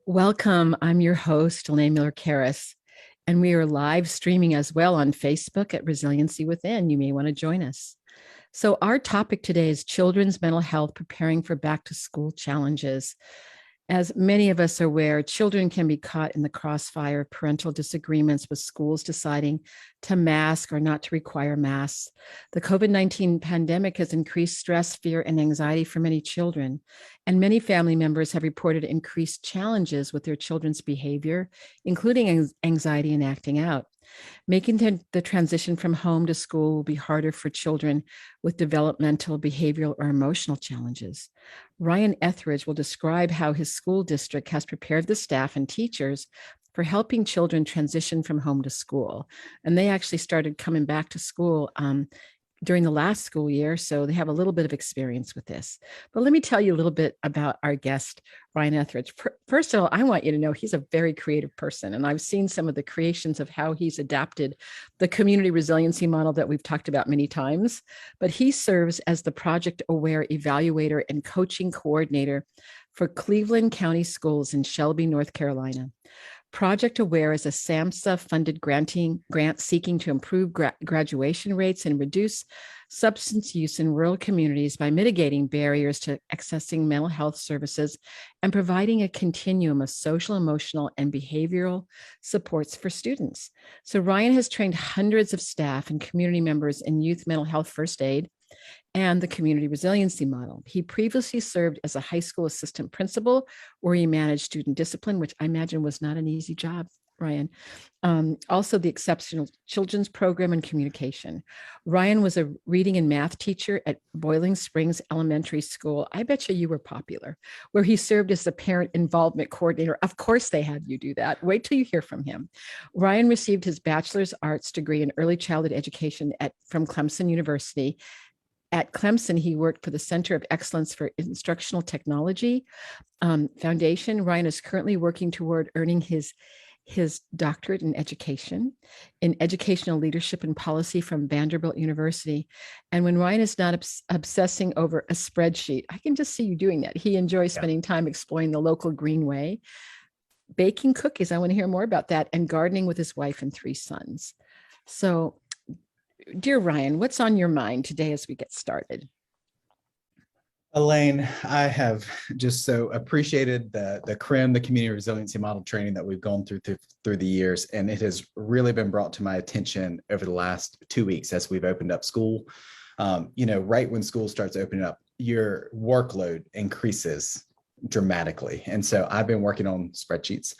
Welcome. I'm your host, Elaine Miller-Karras, and we are live streaming as well on Facebook at Resiliency Within. You may want to join us. So our topic today is children's mental health preparing for back to school challenges. As many of us are aware, children can be caught in the crossfire of parental disagreements with schools deciding to mask or not to require masks. The COVID-19 pandemic has increased stress, fear, and anxiety for many children, and many family members have reported increased challenges with their children's behavior, including anxiety and acting out. Making the transition from home to school will be harder for children with developmental, behavioral, or emotional challenges. Ryan Etheridge will describe how his school district has prepared the staff and teachers for helping children transition from home to school. And they actually started coming back to school during the last school year, so they have a little bit of experience with this. But let me tell you a little bit about our guest, Ryan Etheridge. First of all, I want you to know he's a very creative person, and I've seen some of the creations of how he's adapted the community resiliency model that we've talked about many times. But he serves as the project-aware evaluator and coaching coordinator for Cleveland County Schools in Shelby, North Carolina. Project Aware is a SAMHSA funded grant seeking to improve graduation rates and reduce substance use in rural communities by mitigating barriers to accessing mental health services and providing a continuum of social, emotional, and behavioral supports for students. So Ryan has trained hundreds of staff and community members in youth mental health first aid and the community resiliency model. He previously served as a high school assistant principal where he managed student discipline, which I imagine was not an easy job, Ryan. Also the exceptional children's program and communication. Ryan was a reading and math teacher at Boiling Springs Elementary School. I bet you were popular, where he served as the parent involvement coordinator. Of course they had you do that. Wait till you hear from him. Ryan received his bachelor's arts degree in early childhood education from Clemson University. At Clemson, he worked for the Center of Excellence for Instructional Technology Foundation. Ryan is currently working toward earning his doctorate in educational leadership and policy from Vanderbilt University. And when Ryan is not obsessing over a spreadsheet, I can just see you doing that. He enjoys spending time exploring the local greenway, baking cookies. I want to hear more about that, and gardening with his wife and 3 sons. So, dear Ryan, what's on your mind today as we get started? Elaine, I have just so appreciated the community resiliency model training that we've gone through the years, and it has really been brought to my attention over the last 2 weeks as we've opened up school. Right when school starts opening up, your workload increases dramatically. And so I've been working on spreadsheets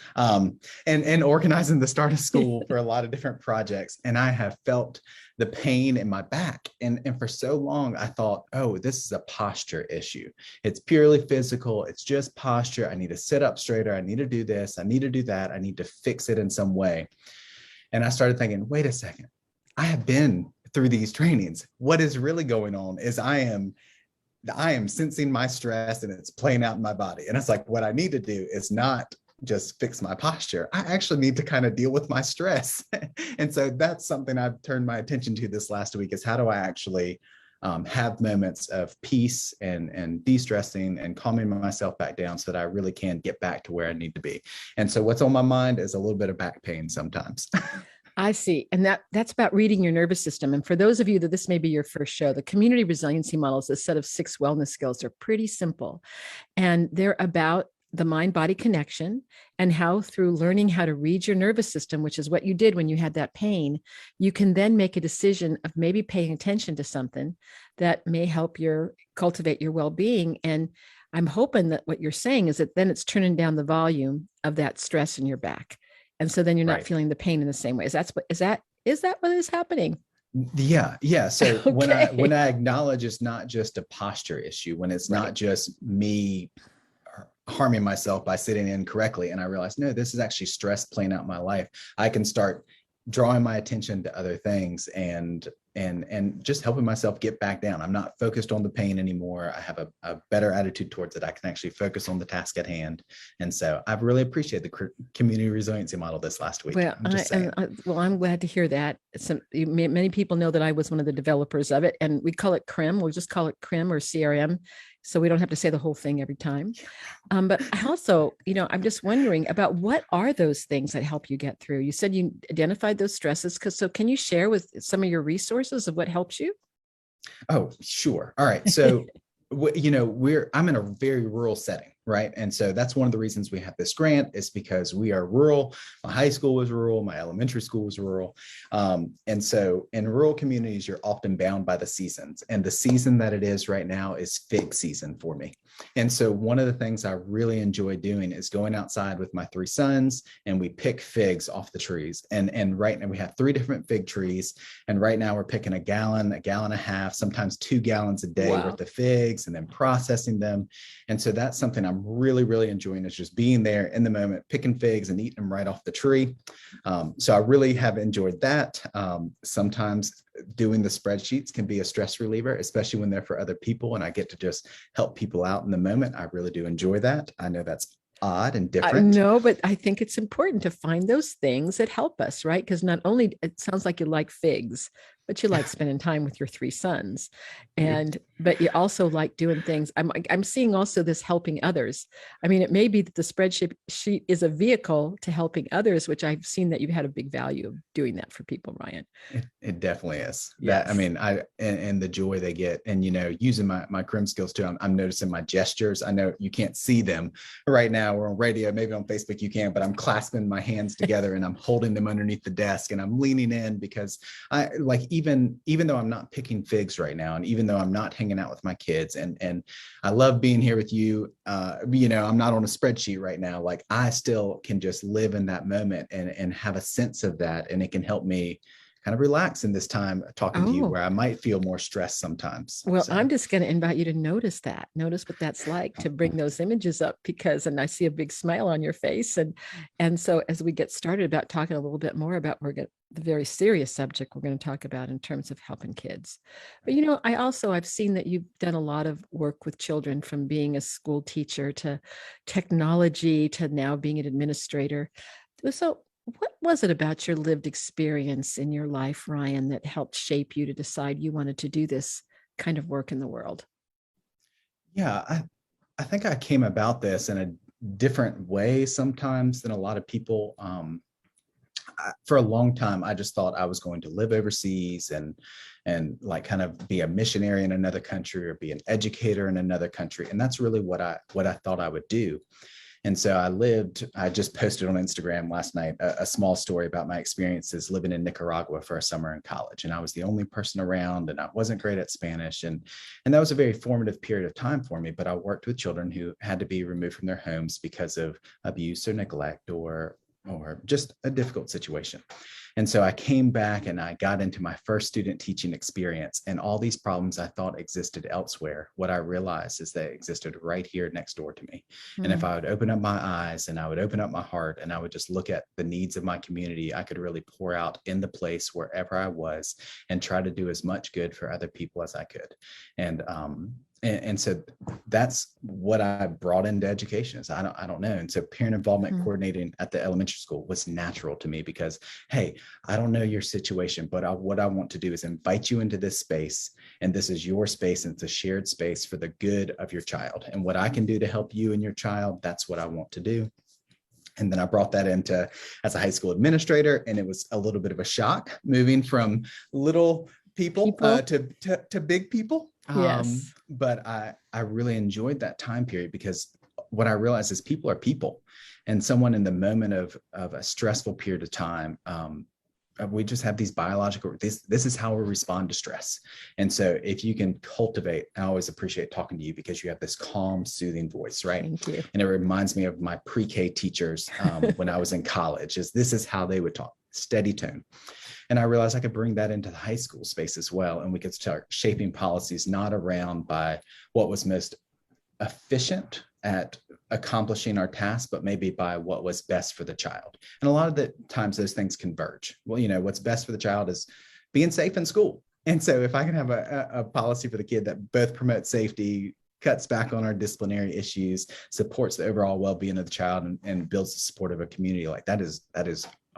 and organizing the start of school for a lot of different projects. And I have felt the pain in my back. And for so long, I thought, oh, this is a posture issue. It's purely physical. It's just posture. I need to sit up straighter. I need to do this. I need to do that. I need to fix it in some way. And I started thinking, wait a second, I have been through these trainings. What is really going on is I am sensing my stress and it's playing out in my body. And it's like, what I need to do is not just fix my posture. I actually need to kind of deal with my stress. And so that's something I've turned my attention to this last week, is how do I actually have moments of peace and de-stressing and calming myself back down so that I really can get back to where I need to be. And so what's on my mind is a little bit of back pain sometimes. I see. And that's about reading your nervous system. And for those of you that this may be your first show, the community resiliency model is a set of 6 wellness skills. They're pretty simple. And they're about the mind-body connection and how, through learning how to read your nervous system, which is what you did when you had that pain, you can then make a decision of maybe paying attention to something that may help cultivate your well-being. And I'm hoping that what you're saying is that then it's turning down the volume of that stress in your back. And so then you're not feeling the pain in the same way. Is that what is happening? Yeah. So Okay. when I acknowledge it's not just a posture issue, when it's not just me harming myself by sitting incorrectly, and I realize, no, this is actually stress playing out in my life, I can start drawing my attention to other things and just helping myself get back down. I'm not focused on the pain anymore. I have a better attitude towards it. I can actually focus on the task at hand. And so I've really appreciated the community resiliency model this last week. Well, I'm glad to hear that. Many people know that I was one of the developers of it, and we call it CRIM. We'll just call it CRIM or CRM. so we don't have to say the whole thing every time. But I also, I'm just wondering about what are those things that help you get through? You said you identified those stresses. So can you share with some of your resources of what helps you? Oh, sure. All right. So, I'm in a very rural setting, right? And so that's one of the reasons we have this grant is because we are rural. My high school was rural. My elementary school was rural. And so in rural communities, you're often bound by the seasons. And the season that it is right now is fig season for me. And so one of the things I really enjoy doing is going outside with my 3 sons and we pick figs off the trees. And right now we have 3 different fig trees. And right now we're picking a gallon and a half, sometimes 2 gallons a day worth of figs and then processing them. And so that's something I'm really, really enjoying is just being there in the moment, picking figs and eating them right off the tree. So I really have enjoyed that. Sometimes doing the spreadsheets can be a stress reliever, especially when they're for other people and I get to just help people out in the moment. I really do enjoy that. I know that's odd and different. No, but I think it's important to find those things that help us, right? Because not only it sounds like you like figs, but you like spending time with your 3 sons, but you also like doing things. I'm seeing also this helping others. I mean, it may be that the spreadsheet sheet is a vehicle to helping others, which I've seen that you've had a big value of doing that for people, Ryan. It definitely is. Yes. That, I mean, and the joy they get, and using my crim skills too. I'm noticing my gestures. I know you can't see them right now. We're on radio, maybe on Facebook you can, but I'm clasping my hands together and I'm holding them underneath the desk and I'm leaning in because I like even though I'm not picking figs right now, and even though I'm not hanging out with my kids, and I love being here with you, I'm not on a spreadsheet right now. Like I still can just live in that moment and have a sense of that, and it can help me kind of relax in this time talking to you where I might feel more stressed sometimes. Well, so I'm just going to invite you to notice what that's like to bring those images up and I see a big smile on your face. And so as we get started about talking a little bit more about the very serious subject we're going to talk about in terms of helping kids. But, I've seen that you've done a lot of work with children from being a school teacher to technology to now being an administrator. So what was it about your lived experience in your life, Ryan, that helped shape you to decide you wanted to do this kind of work in the world? Yeah, I think I came about this in a different way sometimes than a lot of people. For a long time, I just thought I was going to live overseas and like kind of be a missionary in another country or be an educator in another country. And that's really what I thought I would do. And so I just posted on Instagram last night a small story about my experiences living in Nicaragua for a summer in college. And I was the only person around and I wasn't great at Spanish. And that was a very formative period of time for me. But I worked with children who had to be removed from their homes because of abuse or neglect or just a difficult situation. And so I came back and I got into my first student teaching experience, and all these problems I thought existed elsewhere. What I realized is they existed right here next door to me. And if I would open up my eyes and I would open up my heart and I would just look at the needs of my community, I could really pour out in the place wherever I was and try to do as much good for other people as I could. And so that's what I brought into education is I don't know. And so parent involvement coordinating at the elementary school was natural to me because, hey, I don't know your situation, but what I want to do is invite you into this space. And this is your space and it's a shared space for the good of your child. And what I can do to help you and your child, that's what I want to do. And then I brought that into as a high school administrator. And it was a little bit of a shock moving from little people. To big people. Yes. But I really enjoyed that time period because what I realized is people are people, and someone in the moment of a stressful period of time, we just have these biological, this is how we respond to stress. And so if you can cultivate, I always appreciate talking to you because you have this calm, soothing voice, right? Thank you. And it reminds me of my pre-K teachers when I was in college, this is how they would talk, steady tone. And I realized I could bring that into the high school space as well. And we could start shaping policies, not around by what was most efficient at accomplishing our task, but maybe by what was best for the child. And a lot of the times those things converge. Well, what's best for the child is being safe in school. And so if I can have a policy for the kid that both promotes safety, cuts back on our disciplinary issues, supports the overall well-being of the child, and builds the support of a community, like that is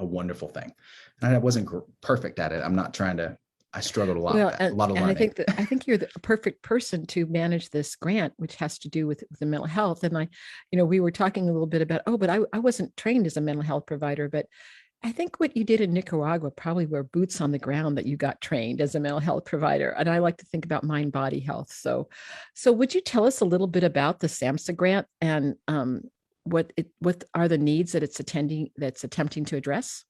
a wonderful thing. And I wasn't perfect at it. I'm not trying to I struggled a lot Well, with that, a lot of and learning. I think you're the perfect person to manage this grant, which has to do with the mental health. And we were talking a little bit about, but I wasn't trained as a mental health provider, but I think what you did in Nicaragua probably were boots on the ground that you got trained as a mental health provider. And I like to think about mind body health. So would you tell us a little bit about the SAMHSA grant and what are the needs that it's attempting to address?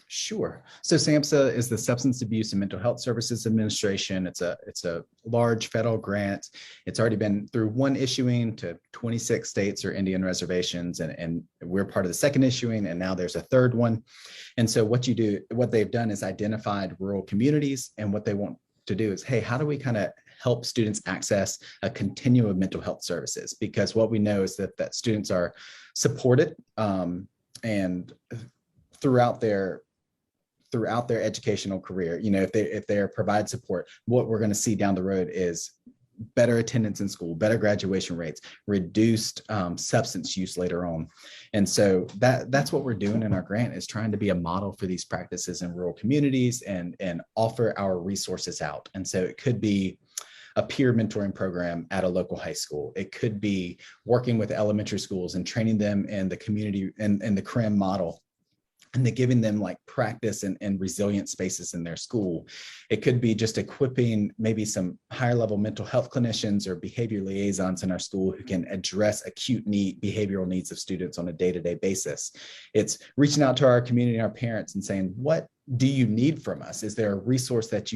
Sure. So SAMHSA is the Substance Abuse and Mental Health Services Administration. It's a large federal grant. It's already been through one issuing to 26 states or Indian reservations, and we're part of the second issuing, and now there's a third one. And so what they've done is identified rural communities, and what they want to do is, hey, how do we kind of help students access a continuum of mental health services? Because what we know is that students are supported and throughout their educational career. If they're provide support, what we're going to see down the road is better attendance in school, better graduation rates, reduced substance use later on. And so that's what we're doing in our grant, is trying to be a model for these practices in rural communities and offer our resources out. And so it could be a peer mentoring program at a local high school. It could be working with elementary schools and training them in the community and the CRIM model, and they're giving them like practice and resilient spaces in their school. It could be just equipping maybe some higher level mental health clinicians or behavior liaisons in our school who can address acute behavioral needs of students on a day-to-day basis. It's reaching out to our community and our parents and saying, what do you need from us? Is there a resource that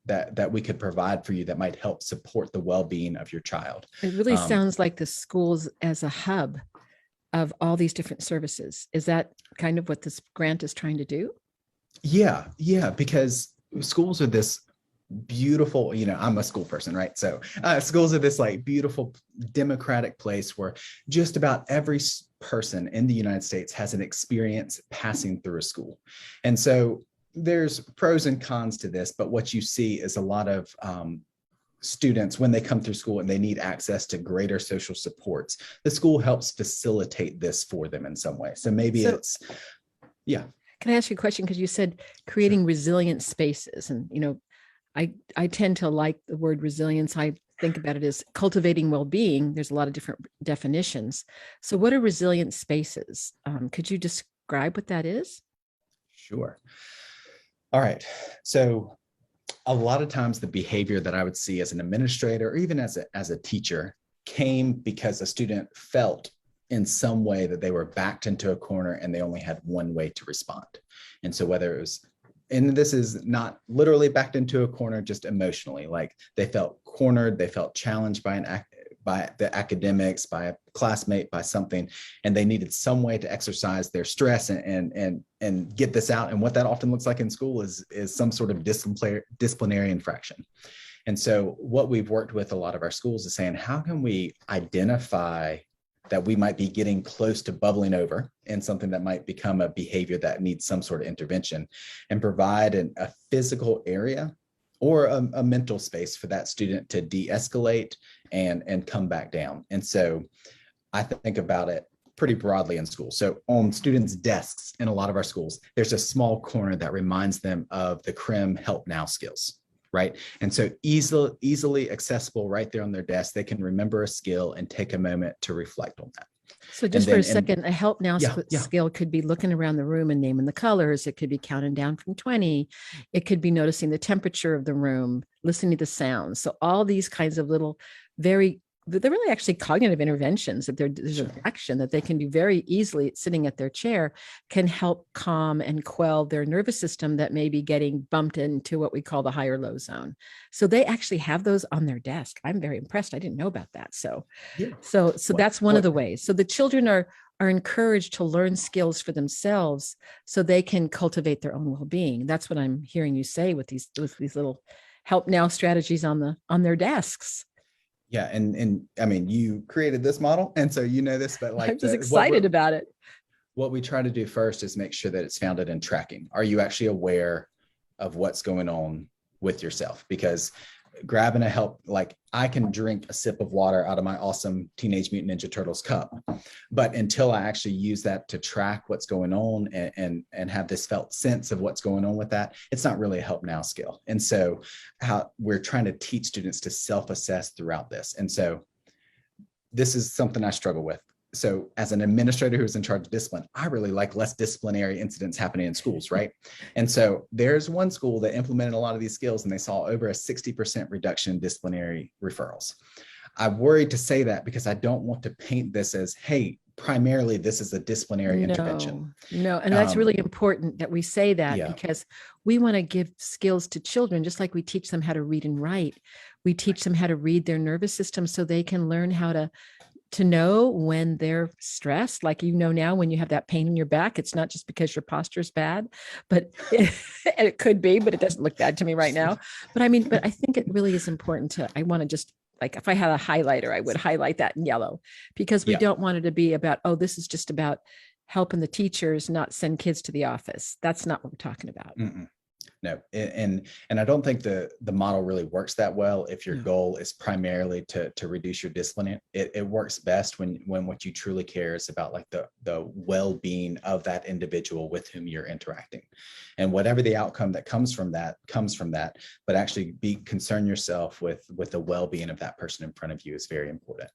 that we could provide for you that might help support the well-being of your child? It really sounds like the schools as a hub of all these different services. Is that kind of what this grant is trying to do? Yeah, because schools are this beautiful, I'm a school person, right? So schools are this like beautiful democratic place where just about every person in the United States has an experience passing through a school. And so there's pros and cons to this, but what you see is a lot of students, when they come through school and they need access to greater social supports, the school helps facilitate this for them in some way. So maybe yeah. Can I ask you a question? Because you said creating resilient spaces, and I tend to like the word resilience. I think about it as cultivating well-being. There's a lot of different definitions. So what are resilient spaces? Could you describe what that is? Sure. All right. So a lot of times the behavior that I would see as an administrator or even as a teacher came because a student felt in some way that they were backed into a corner and they only had one way to respond. And so whether it was, and this is not literally backed into a corner, just emotionally, like they felt cornered, they felt challenged by the academics, by a classmate, by something, and they needed some way to exercise their stress and get this out. And what that often looks like in school is some sort of disciplinary infraction. And so what we've worked with a lot of our schools is saying, how can we identify that we might be getting close to bubbling over in something that might become a behavior that needs some sort of intervention, and provide a physical area or a mental space for that student to de-escalate and come back down. And so I think about it pretty broadly in school. So on students' desks in a lot of our schools, there's a small corner that reminds them of the CRIM Help Now skills, right? And so easily accessible right there on their desk, they can remember a skill and take a moment to reflect on that. So just for a second, a help now skill could be looking around the room and naming the colors. It could be counting down from 20. It could be noticing the temperature of the room, listening to the sounds. So all these kinds of little, they're really actually cognitive interventions. If there's an action that they can do very easily sitting at their chair, can help calm and quell their nervous system that may be getting bumped into what we call the higher low zone. So they actually have those on their desk. I'm very impressed. I didn't know about that. So that's one of the ways. So the children are encouraged to learn skills for themselves so they can cultivate their own well-being. That's what I'm hearing you say with these little help now strategies on their desks. Yeah. And I mean, you created this model, and so you know this, but like I'm just excited about it. What we try to do first is make sure that it's founded in tracking. Are you actually aware of what's going on with yourself? Because grabbing a help, like I can drink a sip of water out of my awesome Teenage Mutant Ninja Turtles cup, but until I actually use that to track what's going on and have this felt sense of what's going on with that, it's not really a help now skill. And so how we're trying to teach students to self-assess throughout this. And so this is something I struggle with. So as an administrator who's in charge of discipline, I really like less disciplinary incidents happening in schools, right? And so there's one school that implemented a lot of these skills and they saw over a 60% reduction in disciplinary referrals. I worry to say that because I don't want to paint this as, hey, primarily this is a disciplinary intervention. No, and that's really important that we say that, because we want to give skills to children, just like we teach them how to read and write. We teach them how to read their nervous system so they can learn how to know when they're stressed. Like, now when you have that pain in your back, it's not just because your posture is bad, but it could be, but it doesn't look bad to me right now. But I think it really is important I want to just, like, if I had a highlighter, I would highlight that in yellow, because we don't want it to be about, oh, this is just about helping the teachers not send kids to the office. That's not what we're talking about. Mm-mm. No, and I don't think the model really works that well if your goal is primarily to reduce your discipline. It works best when what you truly care is about, like, the well-being of that individual with whom you're interacting, and whatever the outcome that comes from that, but actually concern yourself with the well-being of that person in front of you is very important.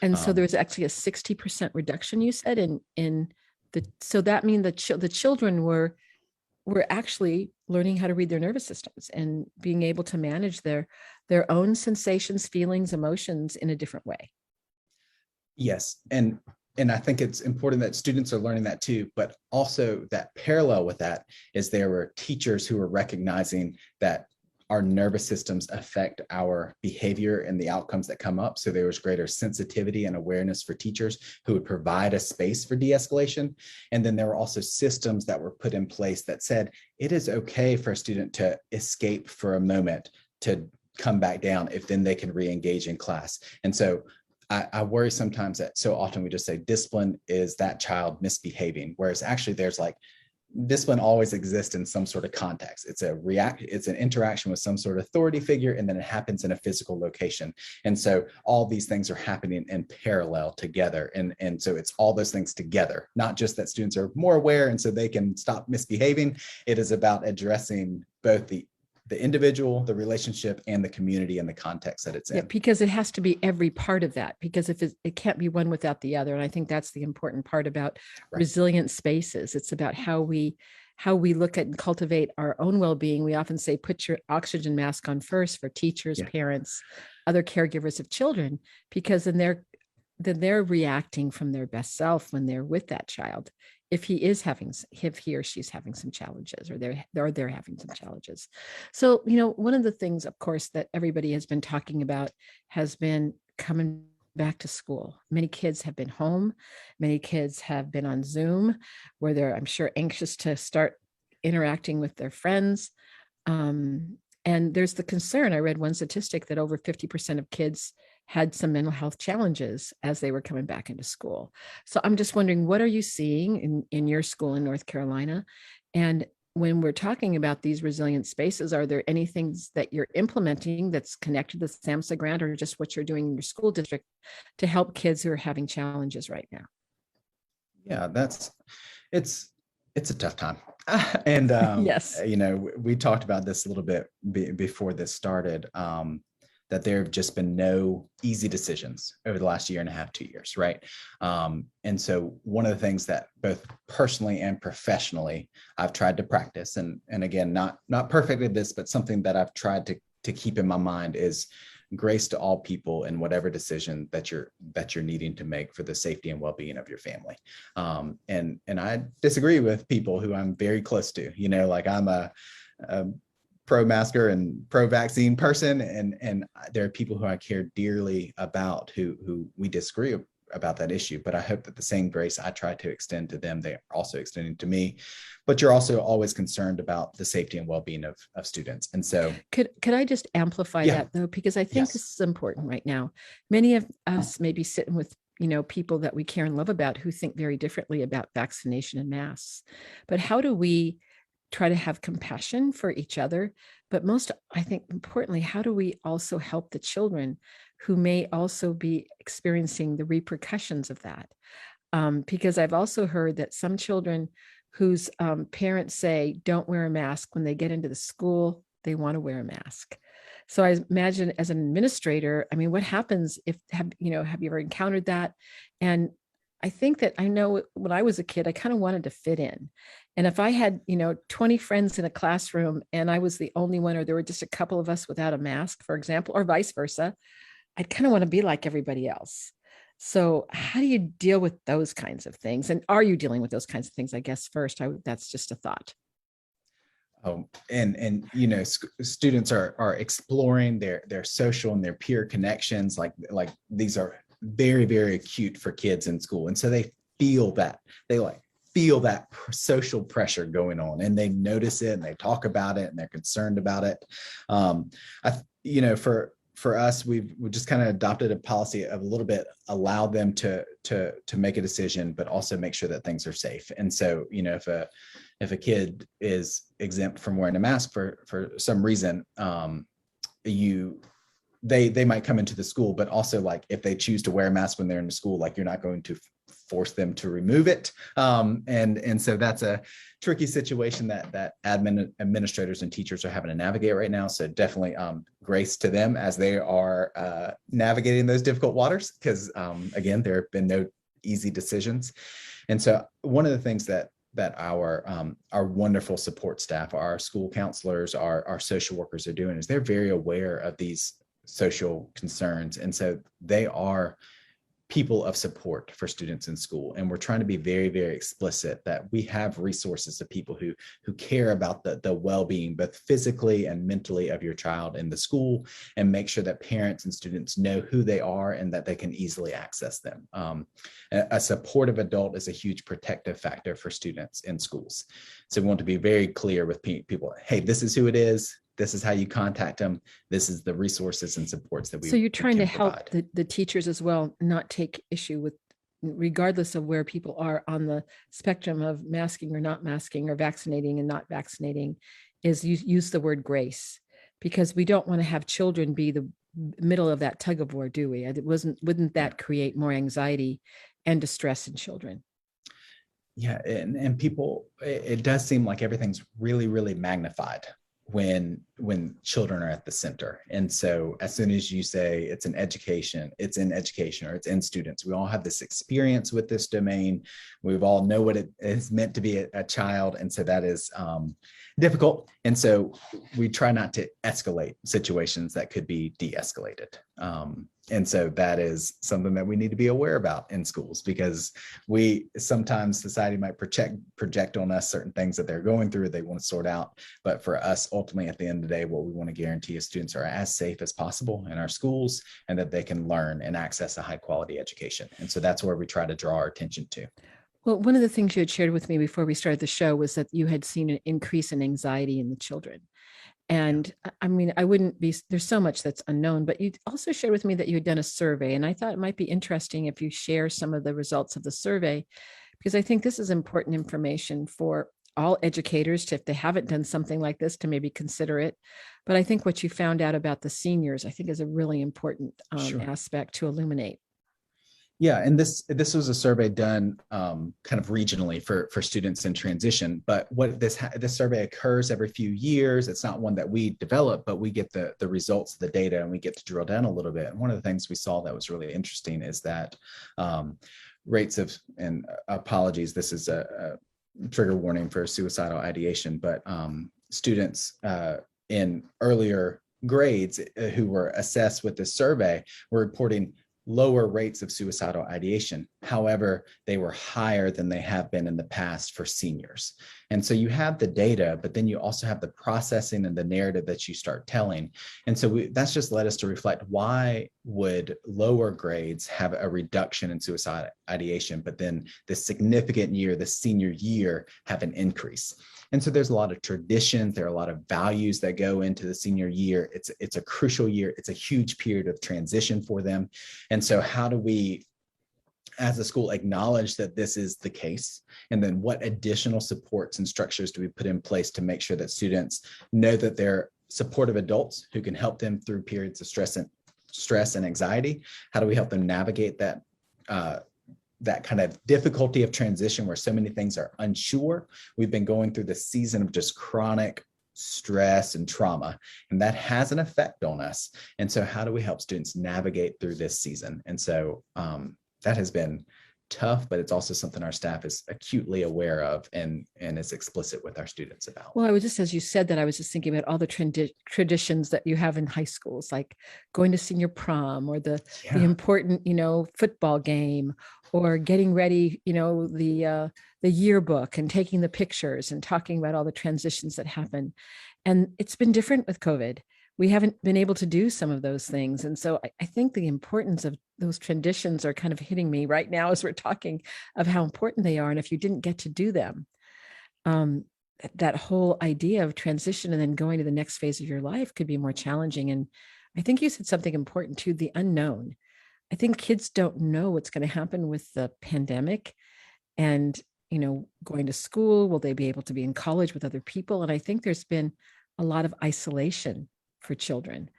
And so there's actually a 60% reduction, you said, so that means the children were actually learning how to read their nervous systems and being able to manage their own sensations, feelings, emotions in a different way. Yes. And I think it's important that students are learning that too, but also that parallel with that is there were teachers who were recognizing that our nervous systems affect our behavior and the outcomes that come up. So there was greater sensitivity and awareness for teachers who would provide a space for de-escalation. And then there were also systems that were put in place that said, it is okay for a student to escape for a moment, to come back down if then they can re-engage in class. And so I worry sometimes that so often we just say discipline is that child misbehaving, whereas actually there's like, discipline always exists in some sort of context. It's an interaction with some sort of authority figure, and then it happens in a physical location. And so all these things are happening in parallel together. And so it's all those things together, not just that students are more aware and so they can stop misbehaving. It is about addressing both the individual, the relationship, and the community and the context that it's in. Yeah, because it has to be every part of that, because if it can't be one without the other. And I think that's the important part about resilient spaces. It's about how we look at and cultivate our own well-being. We often say, put your oxygen mask on first for teachers, parents, other caregivers of children, because then they're reacting from their best self when they're with that child. If he or she's having some challenges, or they're having some challenges. So, one of the things, of course, that everybody has been talking about has been coming back to school. Many kids have been home. Many kids have been on Zoom, where they're, I'm sure, anxious to start interacting with their friends. And there's the concern. I read one statistic that over 50% of kids had some mental health challenges as they were coming back into school. So I'm just wondering, what are you seeing in your school in North Carolina? And when we're talking about these resilient spaces, are there any things that you're implementing that's connected to the SAMHSA grant, or just what you're doing in your school district to help kids who are having challenges right now? Yeah, it's a tough time. And, yes, we talked about this a little bit before this started, that there have just been no easy decisions over the last year and a half, 2 years, right? And so one of the things that both personally and professionally I've tried to practice, and again, not perfect at this, but something that I've tried to keep in my mind, is grace to all people in whatever decision that you're needing to make for the safety and well-being of your family. And I disagree with people who I'm very close to, like I'm a pro-masker and pro-vaccine person, and there are people who I care dearly about who we disagree about that issue. But I hope that the same grace I try to extend to them, they're also extending to me. But you're also always concerned about the safety and well-being of students. And so could I just amplify that, though, because I think this is important right now. Many of us may be sitting with people that we care and love about who think very differently about vaccination and masks. But how do we try to have compassion for each other, but most, I think, importantly, how do we also help the children who may also be experiencing the repercussions of that? Because I've also heard that some children whose parents say don't wear a mask, when they get into the school, they want to wear a mask. So I imagine as an administrator, I mean, what happens if, have you ever encountered that? And I think that I know when I was a kid, I kind of wanted to fit in. And if I had, 20 friends in a classroom and I was the only one, or there were just a couple of us without a mask, for example, or vice versa, I'd kind of want to be like everybody else. So how do you deal with those kinds of things? And are you dealing with those kinds of things? I guess first, that's just a thought. And students are exploring their social and their peer connections. Like these are very, very acute for kids in school. And so they feel that social pressure going on, and they notice it and they talk about it and they're concerned about it. For us, we've just kind of adopted a policy of a little bit allow them to make a decision, but also make sure that things are safe. And so, if a kid is exempt from wearing a mask for some reason, they might come into the school, but also like if they choose to wear a mask when they're in the school, like you're not going to force them to remove it. And so that's a tricky situation that administrators and teachers are having to navigate right now. So definitely grace to them as they are navigating those difficult waters, because again, there have been no easy decisions. And so one of the things that our wonderful support staff, our school counselors, our social workers are doing is they're very aware of these social concerns. And so they are people of support for students in school. And we're trying to be very, very explicit that we have resources of people who care about the well-being, both physically and mentally, of your child in the school, and make sure that parents and students know who they are and that they can easily access them. A supportive adult is a huge protective factor for students in schools. So we want to be very clear with people, hey, this is who it is. This is how you contact them. This is the resources and supports that we. So you're trying to help the teachers as well, not take issue with, regardless of where people are on the spectrum of masking or not masking, or vaccinating and not vaccinating, is use the word grace, because we don't want to have children be the middle of that tug of war, do we? Wouldn't that create more anxiety and distress in children? Yeah, and people, it does seem like everything's really, really magnified when children are at the center. And so as soon as you say it's in education, or it's in students, we all have this experience with this domain. We've all know what it is meant to be a child. And so that is difficult. And so we try not to escalate situations that could be de-escalated. And so that is something that we need to be aware about in schools, because sometimes society might project on us certain things that they're going through, they want to sort out. But for us, ultimately, at the end of the day, what we want to guarantee is students are as safe as possible in our schools, and that they can learn and access a high quality education. And so that's where we try to draw our attention to. Well, one of the things you had shared with me before we started the show was that you had seen an increase in anxiety in the children. And I mean, there's so much that's unknown, but you also shared with me that you had done a survey. And I thought it might be interesting if you share some of the results of the survey, because I think this is important information for all educators if they haven't done something like this, to maybe consider it. But I think what you found out about the seniors, I think, is a really important aspect to illuminate. Yeah, and this was a survey done kind of regionally for students in transition. But what this survey occurs every few years. It's not one that we develop, but we get the results of the data, and we get to drill down a little bit. And one of the things we saw that was really interesting is that rates of, and apologies, this is a trigger warning for suicidal ideation, but students in earlier grades who were assessed with this survey were reporting lower rates of suicidal ideation. However, they were higher than they have been in the past for seniors. And so you have the data, but then you also have the processing and the narrative that you start telling. And so that's just led us to reflect, why would lower grades have a reduction in suicide ideation, but then the significant year, the senior year, have an increase? And so there's a lot of traditions, there are a lot of values that go into the senior year. It's a crucial year. It's a huge period of transition for them. And so how do we as a school acknowledge that this is the case, and then what additional supports and structures do we put in place to make sure that students know that they're supportive adults who can help them through periods of stress and anxiety? How do we help them navigate that that kind of difficulty of transition where so many things are unsure? We've been going through this season of just chronic stress and trauma, and that has an effect on us. And so how do we help students navigate through this season? And so that has been tough, but it's also something our staff is acutely aware of and is explicit with our students about. Well, I was just, as you said that, I was just thinking about all the traditions that you have in high schools, like going to senior prom, or the important, football game, or getting ready, the yearbook and taking the pictures and talking about all the transitions that happen. And it's been different with COVID. We haven't been able to do some of those things. And so I think the importance of those traditions are kind of hitting me right now as we're talking of how important they are. And if you didn't get to do them, that whole idea of transition and then going to the next phase of your life could be more challenging. And I think you said something important too, the unknown. I think kids don't know what's going to happen with the pandemic and, going to school. Will they be able to be in college with other people? And I think there's been a lot of isolation for children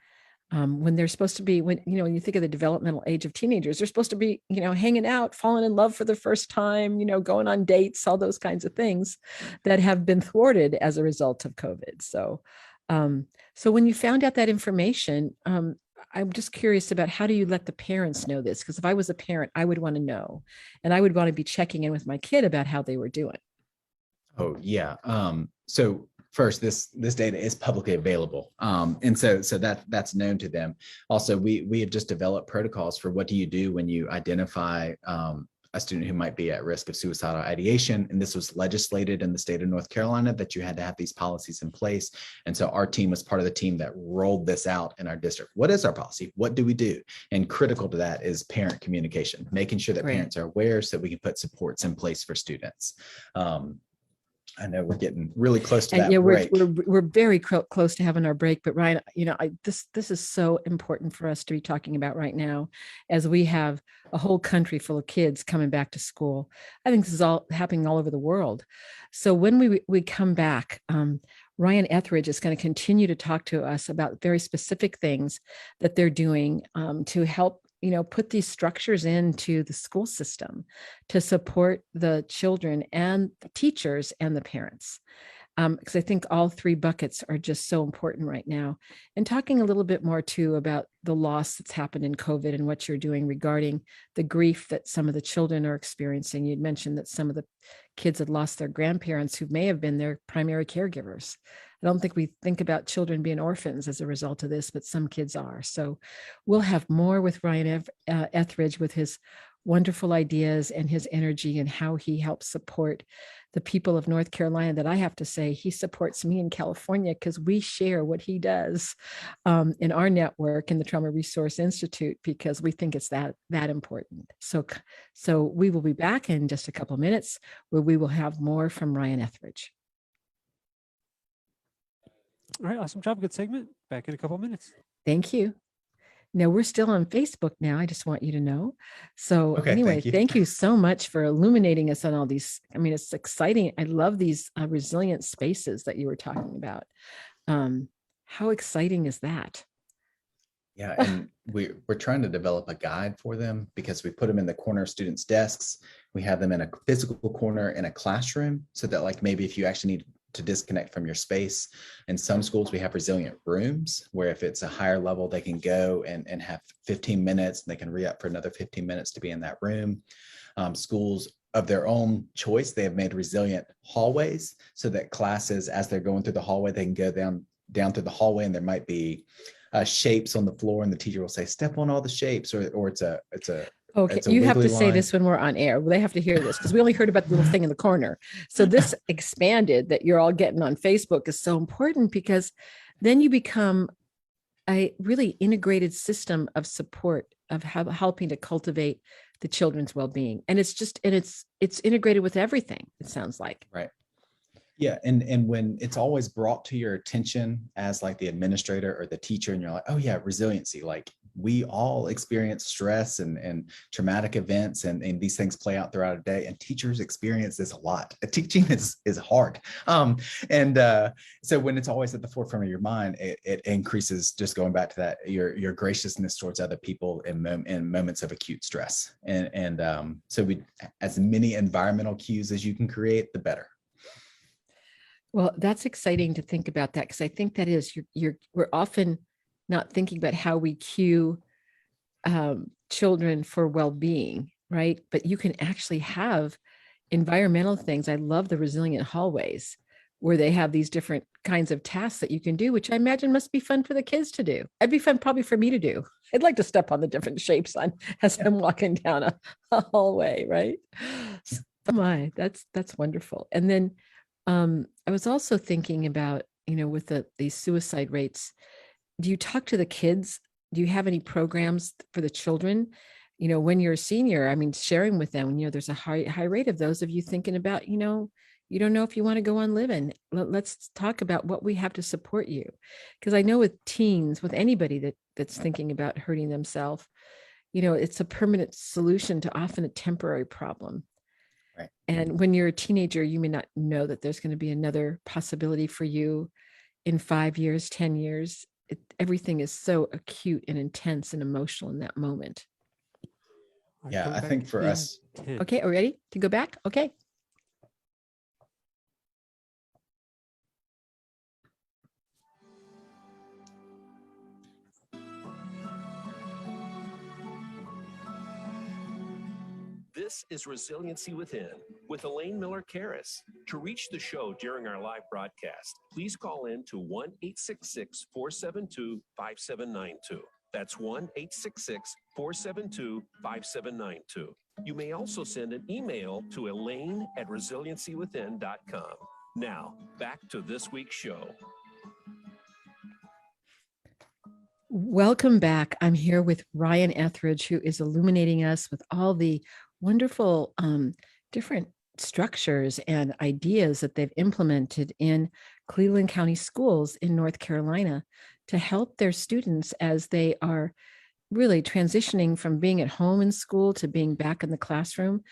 when they're supposed to be, when you think of the developmental age of teenagers, they're supposed to be, hanging out, falling in love for the first time, going on dates, all those kinds of things that have been thwarted as a result of COVID. So, so when you found out that information, I'm just curious about, how do you let the parents know this? Because if I was a parent, I would want to know, and I would want to be checking in with my kid about how they were doing. Oh yeah. So first, this data is publicly available, and so that's known to them. Also, we have just developed protocols for what do you do when you identify a student who might be at risk of suicidal ideation. And this was legislated in the state of North Carolina that you had to have these policies in place. And so our team was part of the team that rolled this out in our district. What is our policy? What do we do? And critical to that is parent communication, making sure that parents are aware so we can put supports in place for students. I know we're getting really close to that break. We're very close to having our break, but Ryan, this is so important for us to be talking about right now, as we have a whole country full of kids coming back to school. I think this is all happening all over the world. So when we come back, Ryan Etheridge is going to continue to talk to us about very specific things that they're doing to help put these structures into the school system to support the children and the teachers and the parents. Because I think all three buckets are just so important right now. And talking a little bit more too about the loss that's happened in COVID and what you're doing regarding the grief that some of the children are experiencing. You'd mentioned that some of the kids had lost their grandparents who may have been their primary caregivers. I don't think we think about children being orphans as a result of this, but some kids are. So we'll have more with Ryan Etheridge, with his wonderful ideas and his energy and how he helps support the people of North Carolina. That I have to say, he supports me in California because we share what he does in our network in the Trauma Resource Institute, because we think it's that important. So we will be back in just a couple of minutes where we will have more from Ryan Etheridge. All right, awesome job. Good segment. Back in a couple of minutes. Thank you. Now, we're still on Facebook now. I just want you to know. So anyway, thank you so much for illuminating us on all these. I mean, it's exciting. I love these resilient spaces that you were talking about. How exciting is that? Yeah, and we're trying to develop a guide for them, because we put them in the corner of students' desks. We have them in a physical corner in a classroom, so that like maybe if you actually need to disconnect from your space. In some schools, we have resilient rooms where if it's a higher level, they can go and have 15 minutes and they can re-up for another 15 minutes to be in that room. Schools of their own choice, they have made resilient hallways so that classes, as they're going through the hallway, they can go down through the hallway, and there might be shapes on the floor, and the teacher will say, step on all the shapes, or it's a okay, you have to say this when we're on air. Well, they have to hear this because we only heard about the little thing in the corner. So this expanded that you're all getting on Facebook is so important, because then you become a really integrated system of support of helping to cultivate the children's well-being. And it's integrated with everything, it sounds like. Right. Yeah. And when it's always brought to your attention as like the administrator or the teacher, and you're like, oh yeah, resiliency, like we all experience stress and traumatic events, and these things play out throughout a day. And teachers experience this a lot. Teaching is hard. So when it's always at the forefront of your mind, it increases, just going back to that, your graciousness towards other people in moments of acute stress. So we, as many environmental cues as you can create, the better. Well, that's exciting to think about that, because I think that is we're often not thinking about how we cue children for well-being, right? But you can actually have environmental things. I love the resilient hallways where they have these different kinds of tasks that you can do, which I imagine must be fun for the kids to do. It'd be fun probably for me to do. I'd like to step on the different shapes as I'm walking down a hallway, right? So, my, that's wonderful. And then I was also thinking about, with these suicide rates, do you talk to the kids? Do you have any programs for the children? When you're a senior, I mean, sharing with them, there's a high rate of those of you thinking about, you don't know if you want to go on living. Let's talk about what we have to support you. Because I know with teens, with anybody that's thinking about hurting themselves, it's a permanent solution to often a temporary problem. Right. And when you're a teenager, you may not know that there's going to be another possibility for you in 5 years, 10 years. Everything is so acute and intense and emotional in that moment. Yeah, I think for us. Okay, are we ready to go back? Okay. This is Resiliency Within with Elaine Miller-Karras. To reach the show during our live broadcast, please call in to 1-866-472-5792. That's 1-866-472-5792. You may also send an email to elaine@resiliencywithin.com. Now, back to this week's show. Welcome back. I'm here with Ryan Etheridge, who is illuminating us with all the wonderful different structures and ideas that they've implemented in Cleveland County schools in North Carolina to help their students as they are really transitioning from being at home in school to being back in the classroom.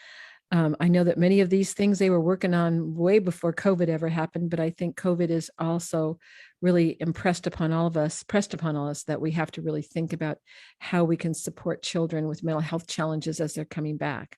I know that many of these things they were working on way before COVID ever happened, but I think COVID is also really pressed upon all of us that we have to really think about how we can support children with mental health challenges as they're coming back.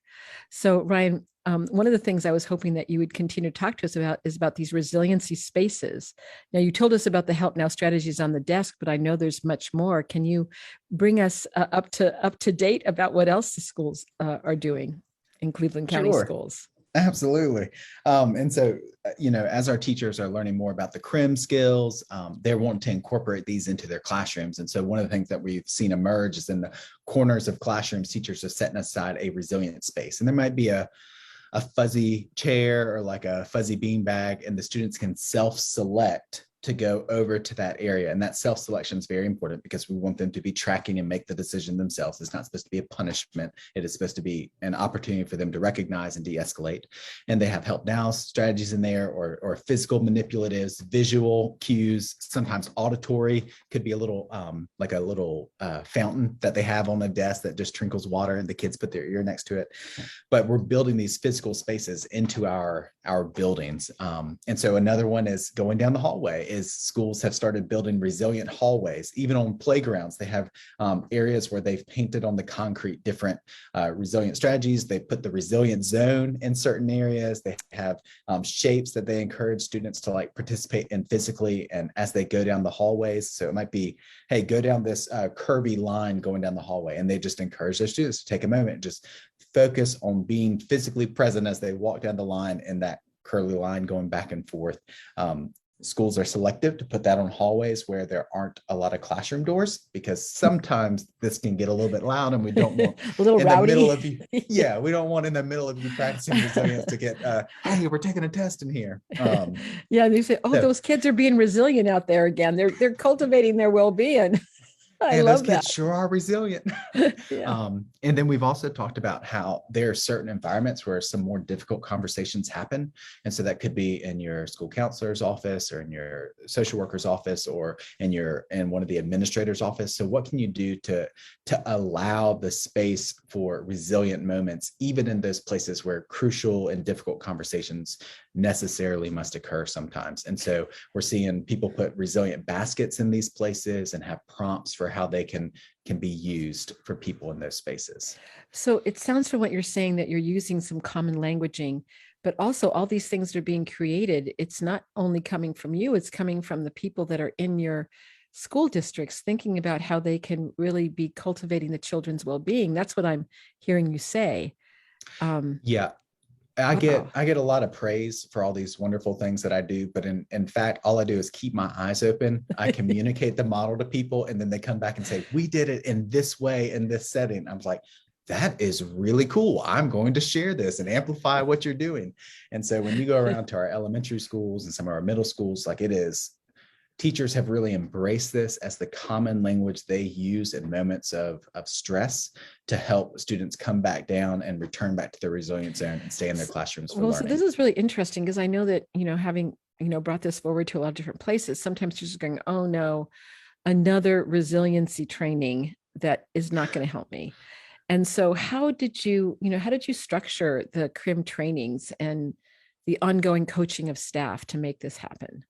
So Ryan, one of the things I was hoping that you would continue to talk to us about is about these resiliency spaces. Now, you told us about the Help Now strategies on the desk, but I know there's much more. Can you bring us up to date about what else the schools are doing in Cleveland County schools? Absolutely. And so, as our teachers are learning more about the CRIM skills, they're wanting to incorporate these into their classrooms. And so one of the things that we've seen emerge is in the corners of classrooms, teachers are setting aside a resilient space. And there might be a fuzzy chair or like a fuzzy beanbag, and the students can self-select to go over to that area. And that self-selection is very important because we want them to be tracking and make the decision themselves. It's not supposed to be a punishment. It is supposed to be an opportunity for them to recognize and de-escalate. And they have help now strategies in there, or physical manipulatives, visual cues, sometimes auditory, could be a little like a little fountain that they have on the desk that just trickles water and the kids put their ear next to it. But we're building these physical spaces into our buildings. And so another one is going down the hallway. Is schools have started building resilient hallways. Even on playgrounds, they have areas where they've painted on the concrete different resilient strategies. They put the resilient zone in certain areas. They have shapes that they encourage students to participate in physically and as they go down the hallways. So it might be, hey, go down this curvy line going down the hallway. And they just encourage their students to take a moment and just focus on being physically present as they walk down the line in that curly line going back and forth. Schools are selective to put that on hallways where there aren't a lot of classroom doors, because sometimes this can get a little bit loud and we don't want a little rowdy. The middle of you, we don't want in the middle of you practicing resilience to get, hey, we're taking a test in here. Yeah, they say, those kids are being resilient out there again. They're cultivating their well-being. I And those love that. kids sure are resilient. Yeah. And then we've also talked about how there are certain environments where some more difficult conversations happen. And so that could be in your school counselor's office or in your social worker's office or in one of the administrator's office. So what can you do to allow the space for resilient moments, even in those places where crucial and difficult conversations necessarily must occur sometimes? And so we're seeing people put resilient baskets in these places and have prompts for how they can be used for people in those spaces. So it sounds from what you're saying that you're using some common languaging, but also all these things that are being created. It's not only coming from you, it's coming from the people that are in your school districts thinking about how they can really be cultivating the children's well-being. That's what I'm hearing you say. Yeah. I Wow. get a lot of praise for all these wonderful things that I do, but in fact, all I do is keep my eyes open. I communicate the model to people, and then they come back and say, "We did it in this way, in this setting." I'm like, that is really cool. I'm going to share this and amplify what you're doing. And so when you go around to our elementary schools and some of our middle schools, like teachers have really embraced this as the common language they use in moments of stress to help students come back down and return back to their resilient zone and stay in their classrooms for learning. So this is really interesting because I know that, having, brought this forward to a lot of different places, sometimes teachers are going, oh no, another resiliency training that is not going to help me. And so how did you structure the CRIM trainings and the ongoing coaching of staff to make this happen?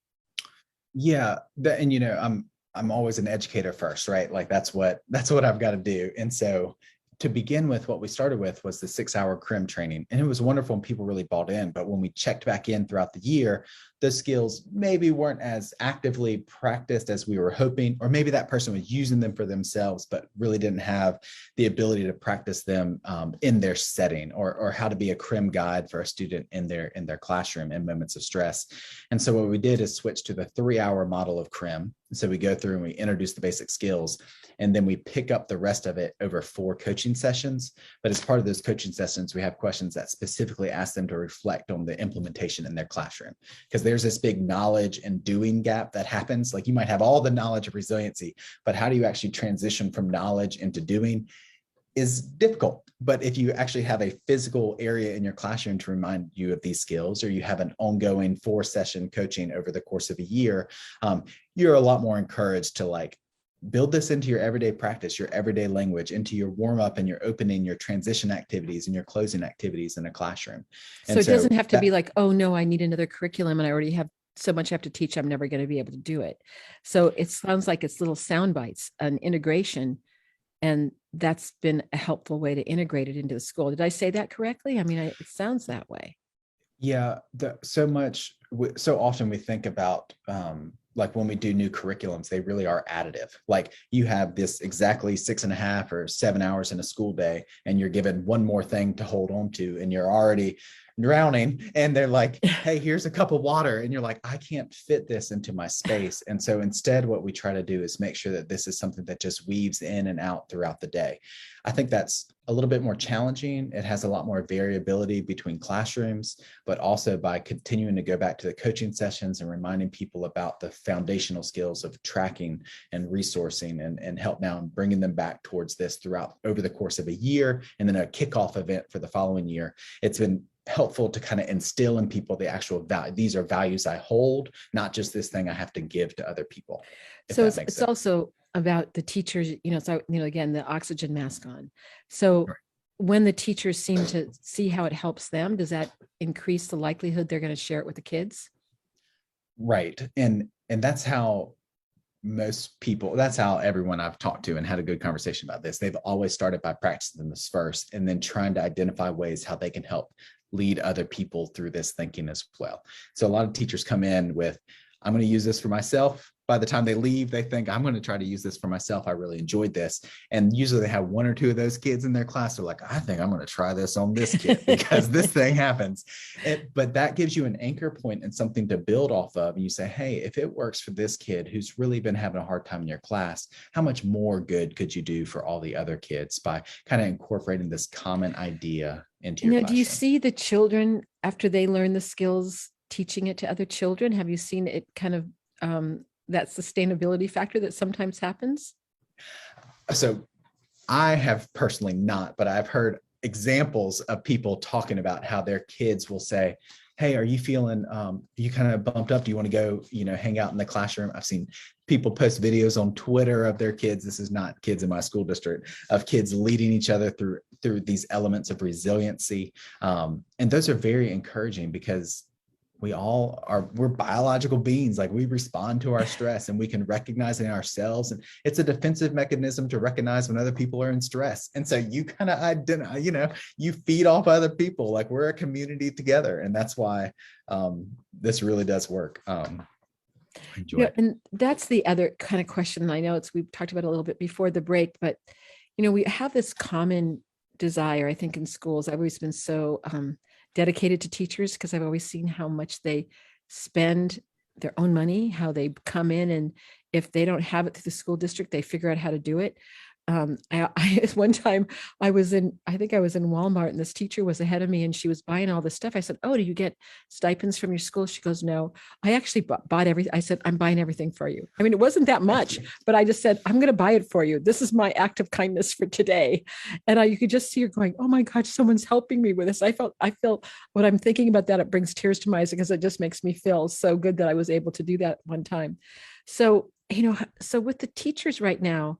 Yeah, I'm always an educator first, right? Like that's what I've got to do. And so to begin with, what we started with was the 6-hour CRIM training, and it was wonderful and people really bought in. But when we checked back in throughout the year, those skills maybe weren't as actively practiced as we were hoping, or maybe that person was using them for themselves, but really didn't have the ability to practice them in their setting, or how to be a CRIM guide for a student in their classroom in moments of stress. And so what we did is switch to the 3-hour model of CRIM. So we go through and we introduce the basic skills, and then we pick up the rest of it over 4 coaching sessions. But as part of those coaching sessions, we have questions that specifically ask them to reflect on the implementation in their classroom, because there's this big knowledge and doing gap that happens. Like you might have all the knowledge of resiliency, but how do you actually transition from knowledge into doing is difficult. But if you actually have a physical area in your classroom to remind you of these skills, or you have an ongoing 4-session coaching over the course of a year, you're a lot more encouraged to build this into your everyday practice, your everyday language, into your warm up and your opening, your transition activities and your closing activities in a classroom. So it doesn't have to be like, oh no, I need another curriculum and I already have so much I have to teach, I'm never going to be able to do it. So it sounds like it's little sound bites, an integration. And that's been a helpful way to integrate it into the school. Did I say that correctly? I mean, it sounds that way. Yeah, so often we think about like when we do new curriculums, they really are additive. Like you have this exactly 6.5 or 7 hours in a school day, and you're given one more thing to hold on to, and you're already drowning. And they're like, hey, here's a cup of water. And you're like, I can't fit this into my space. And so instead, what we try to do is make sure that this is something that just weaves in and out throughout the day. I think that's a little bit more challenging. It has a lot more variability between classrooms, but also by continuing to go back to the coaching sessions and reminding people about the foundational skills of tracking and resourcing and help now and bringing them back towards this throughout over the course of a year, and then a kickoff event for the following year. It's been helpful to kind of instill in people the actual value. These are values I hold, not just this thing I have to give to other people. So it's also about the teachers, so, again, the oxygen mask on. So when the teachers seem to see how it helps them, does that increase the likelihood they're going to share it with the kids? Right. And that's how that's how everyone I've talked to and had a good conversation about this. They've always started by practicing this first, and then trying to identify ways how they can help lead other people through this thinking as well. So a lot of teachers come in with, I'm going to use this for myself. By the time they leave, they think, I'm going to try to use this for myself. I really enjoyed this. And usually they have 1 or 2 of those kids in their class. They're like, I think I'm going to try this on this kid because this thing happens. But that gives you an anchor point and something to build off of. And you say, hey, if it works for this kid who's really been having a hard time in your class, how much more good could you do for all the other kids by kind of incorporating this common idea into your classroom? Do you see the children, after they learn the skills, teaching it to other children? Have you seen it kind of that sustainability factor that sometimes happens? So I have personally not, but I've heard examples of people talking about how their kids will say, hey, are you feeling, you kind of bumped up? Do you want to go, hang out in the classroom? I've seen people post videos on Twitter of their kids. This is not kids in my school district, of kids leading each other through these elements of resiliency. And those are very encouraging because we're biological beings. Like, we respond to our stress, and we can recognize it in ourselves. And it's a defensive mechanism to recognize when other people are in stress. And so you kind of identify, you feed off other people. Like, we're a community together. And that's why this really does work. Enjoy it. And that's the other kind of question. I know we've talked about it a little bit before the break, but, we have this common desire, I think, in schools. I've always been so dedicated to teachers because I've always seen how much they spend their own money, how they come in, and if they don't have it through the school district, they figure out how to do it. One time I think I was in Walmart, and this teacher was ahead of me, and she was buying all this stuff. I said, oh, do you get stipends from your school? She goes, no, I actually bought everything. I said, I'm buying everything for you. I mean, it wasn't that much, but I just said, I'm going to buy it for you. This is my act of kindness for today. And you could just see her going, oh my gosh, someone's helping me with this. I feel when I'm thinking about that, it brings tears to my eyes because it just makes me feel so good that I was able to do that one time. So, so with the teachers right now,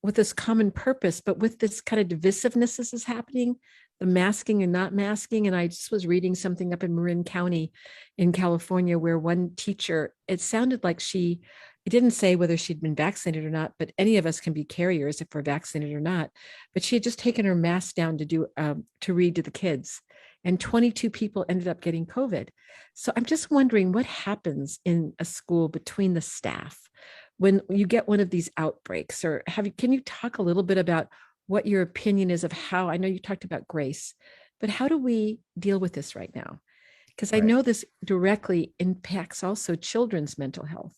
with this common purpose, but with this kind of divisiveness this is happening, the masking and not masking. And I just was reading something up in Marin County in California where one teacher, it sounded like it didn't say whether she'd been vaccinated or not, but any of us can be carriers if we're vaccinated or not. But she had just taken her mask down to read to the kids. And 22 people ended up getting COVID. So I'm just wondering what happens in a school between the staff when you get one of these outbreaks, or can you talk a little bit about what your opinion is of how, I know you talked about grace, but how do we deal with this right now? Because I know this directly impacts also children's mental health.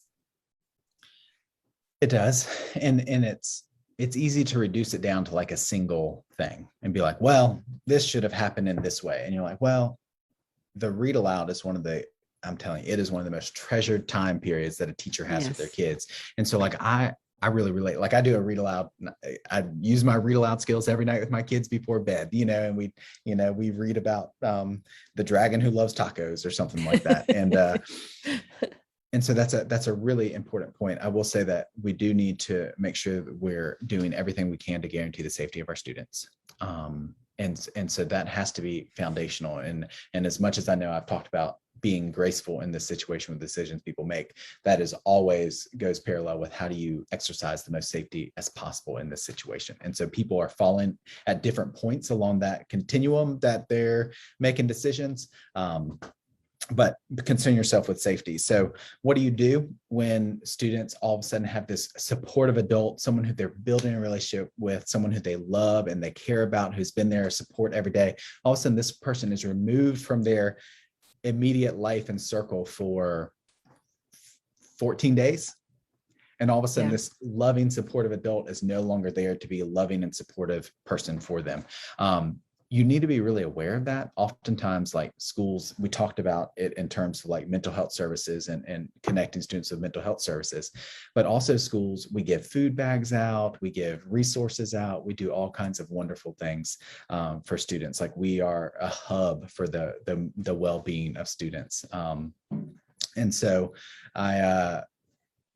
It does. And it's easy to reduce it down to like a single thing and be like, well, this should have happened in this way. And you're like, well, the read aloud is I'm telling you, it is one of the most treasured time periods that a teacher has with their kids. And so like, I really relate. Like, I do a read aloud. I use my read aloud skills every night with my kids before bed, and we read about the dragon who loves tacos or something like that. And so that's a really important point. I will say that we do need to make sure that we're doing everything we can to guarantee the safety of our students. And so that has to be foundational. And as much as I know I've talked about being graceful in this situation with decisions people make, that is always goes parallel with how do you exercise the most safety as possible in this situation. And so people are falling at different points along that continuum that they're making decisions. But concern yourself with safety. So what do you do when students all of a sudden have this supportive adult, someone who they're building a relationship with, someone who they love and they care about, who's been there support every day? All of a sudden, this person is removed from their immediate life and circle for 14 days. And all of a sudden, this loving, supportive adult is no longer there to be a loving and supportive person for them. You need to be really aware of that. Oftentimes, like schools, we talked about it in terms of like mental health services and connecting students with mental health services, but also schools, we give food bags out, we give resources out, we do all kinds of wonderful things for students. Like, we are a hub for the well-being of students. And so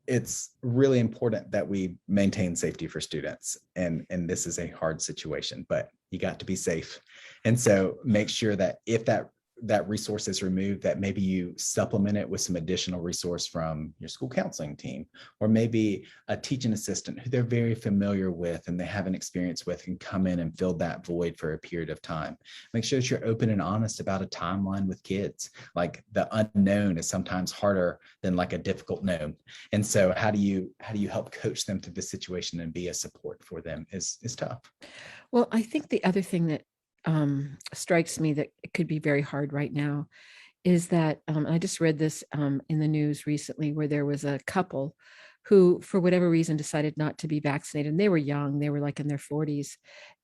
it's really important that we maintain safety for students. And this is a hard situation, but you got to be safe. And so make sure that if that resource is removed, that maybe you supplement it with some additional resource from your school counseling team, or maybe a teaching assistant who they're very familiar with and they have an experience with and come in and fill that void for a period of time. Make sure that you're open and honest about a timeline with kids. Like, the unknown is sometimes harder than like a difficult known. And so how do you help coach them through this situation and be a support for them is tough. Well, I think the other thing that strikes me that it could be very hard right now is that I just read this in the news recently, where there was a couple who, for whatever reason, decided not to be vaccinated. And they were young, they were like in their 40s,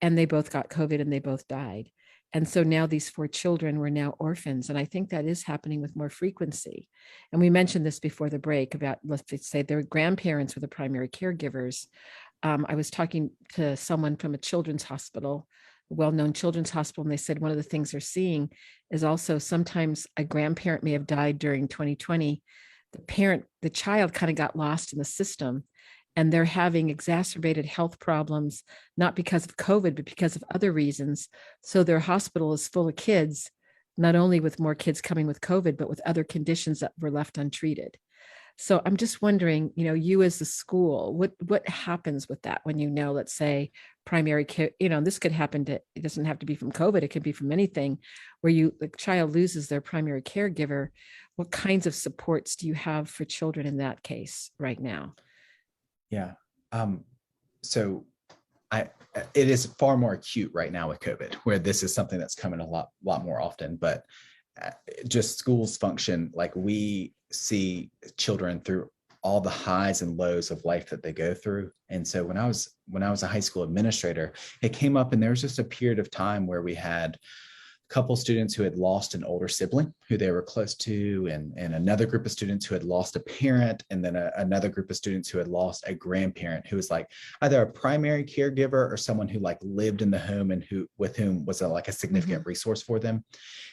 and they both got COVID and they both died. And so now these 4 children were now orphans. And I think that is happening with more frequency. And we mentioned this before the break about, let's say, their grandparents were the primary caregivers. I was talking to someone from a children's hospital, a well-known children's hospital, and they said one of the things they're seeing is also sometimes a grandparent may have died during 2020. The child kind of got lost in the system, and they're having exacerbated health problems, not because of COVID, but because of other reasons. So their hospital is full of kids, not only with more kids coming with COVID, but with other conditions that were left untreated. So I'm just wondering, you as the school, what happens with that when let's say primary care, this could happen it doesn't have to be from COVID, it could be from anything where the child loses their primary caregiver. What kinds of supports do you have for children in that case right now? Yeah. So it is far more acute right now with COVID, where this is something that's coming a lot more often, but just schools function like we see children through all the highs and lows of life that they go through. And so when I was a high school administrator, it came up, and there was just a period of time where we had couple students who had lost an older sibling who they were close to, and another group of students who had lost a parent, and then another group of students who had lost a grandparent who was like either a primary caregiver or someone who like lived in the home and with whom was a significant resource for them.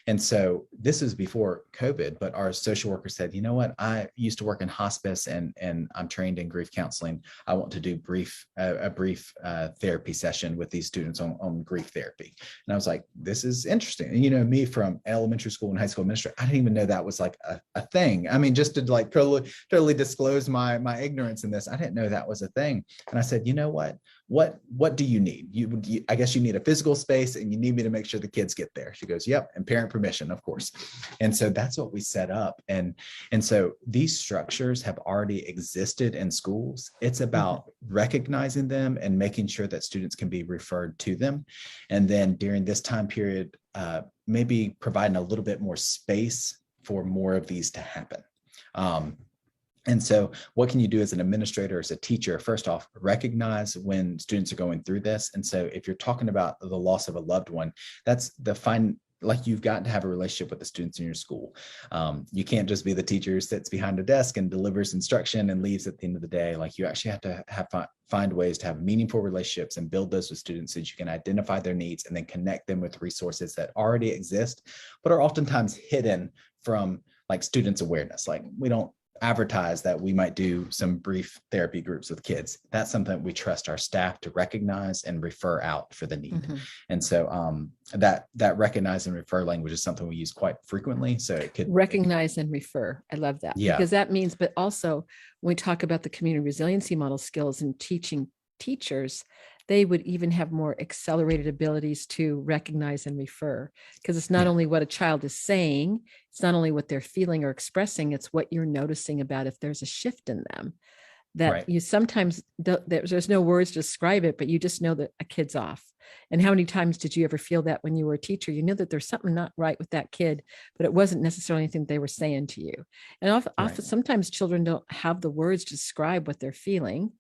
And so this is before COVID, but our social worker said, you know what, I used to work in hospice and I'm trained in grief counseling. I want to do a brief therapy session with these students on grief therapy. And I was like, this is interesting. And me from elementary school and high school administrator, I didn't even know that was like a thing. I mean, just to like totally disclose my ignorance in this, I didn't know that was a thing. And I said, you know what do you need? I guess you need a physical space, and you need me to make sure the kids get there. She goes, yep, and parent permission, of course. And so that's what we set up. And so these structures have already existed in schools. It's about recognizing them and making sure that students can be referred to them. And then during this time period, maybe providing a little bit more space for more of these to happen. And so what can you do as an administrator, as a teacher? First off, recognize when students are going through this. And so if you're talking about the loss of a loved one, that's you've got to have a relationship with the students in your school. You can't just be the teacher who sits behind a desk and delivers instruction and leaves at the end of the day. Like, you actually have to find ways to have meaningful relationships and build those with students so that you can identify their needs and then connect them with resources that already exist, but are oftentimes hidden from like students' awareness. Like, we don't advertise that we might do some brief therapy groups with kids. That's something that we trust our staff to recognize and refer out for the need. And so that recognize and refer language is something we use quite frequently. So it could recognize and refer. I love that. Yeah. Because that means, but also when we talk about the community resiliency model skills and teaching teachers, they would even have more accelerated abilities to recognize and refer, because it's not only what a child is saying, it's not only what they're feeling or expressing, it's what you're noticing about if there's a shift in them that you sometimes, there's no words to describe it, but you just know that a kid's off. And how many times did you ever feel that when you were a teacher? You knew that there's something not right with that kid, but it wasn't necessarily anything they were saying to you. And often sometimes children don't have the words to describe what they're feeling.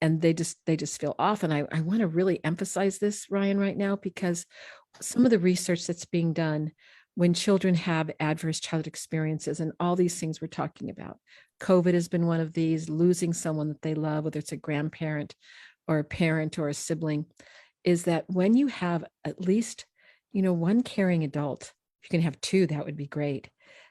And they just feel off. And I want to really emphasize this, Ryan, right now, because some of the research that's being done when children have adverse childhood experiences and all these things we're talking about, COVID has been one of these, losing someone that they love, whether it's a grandparent or a parent or a sibling, is that when you have at least, one caring adult, if you can have two, that would be great,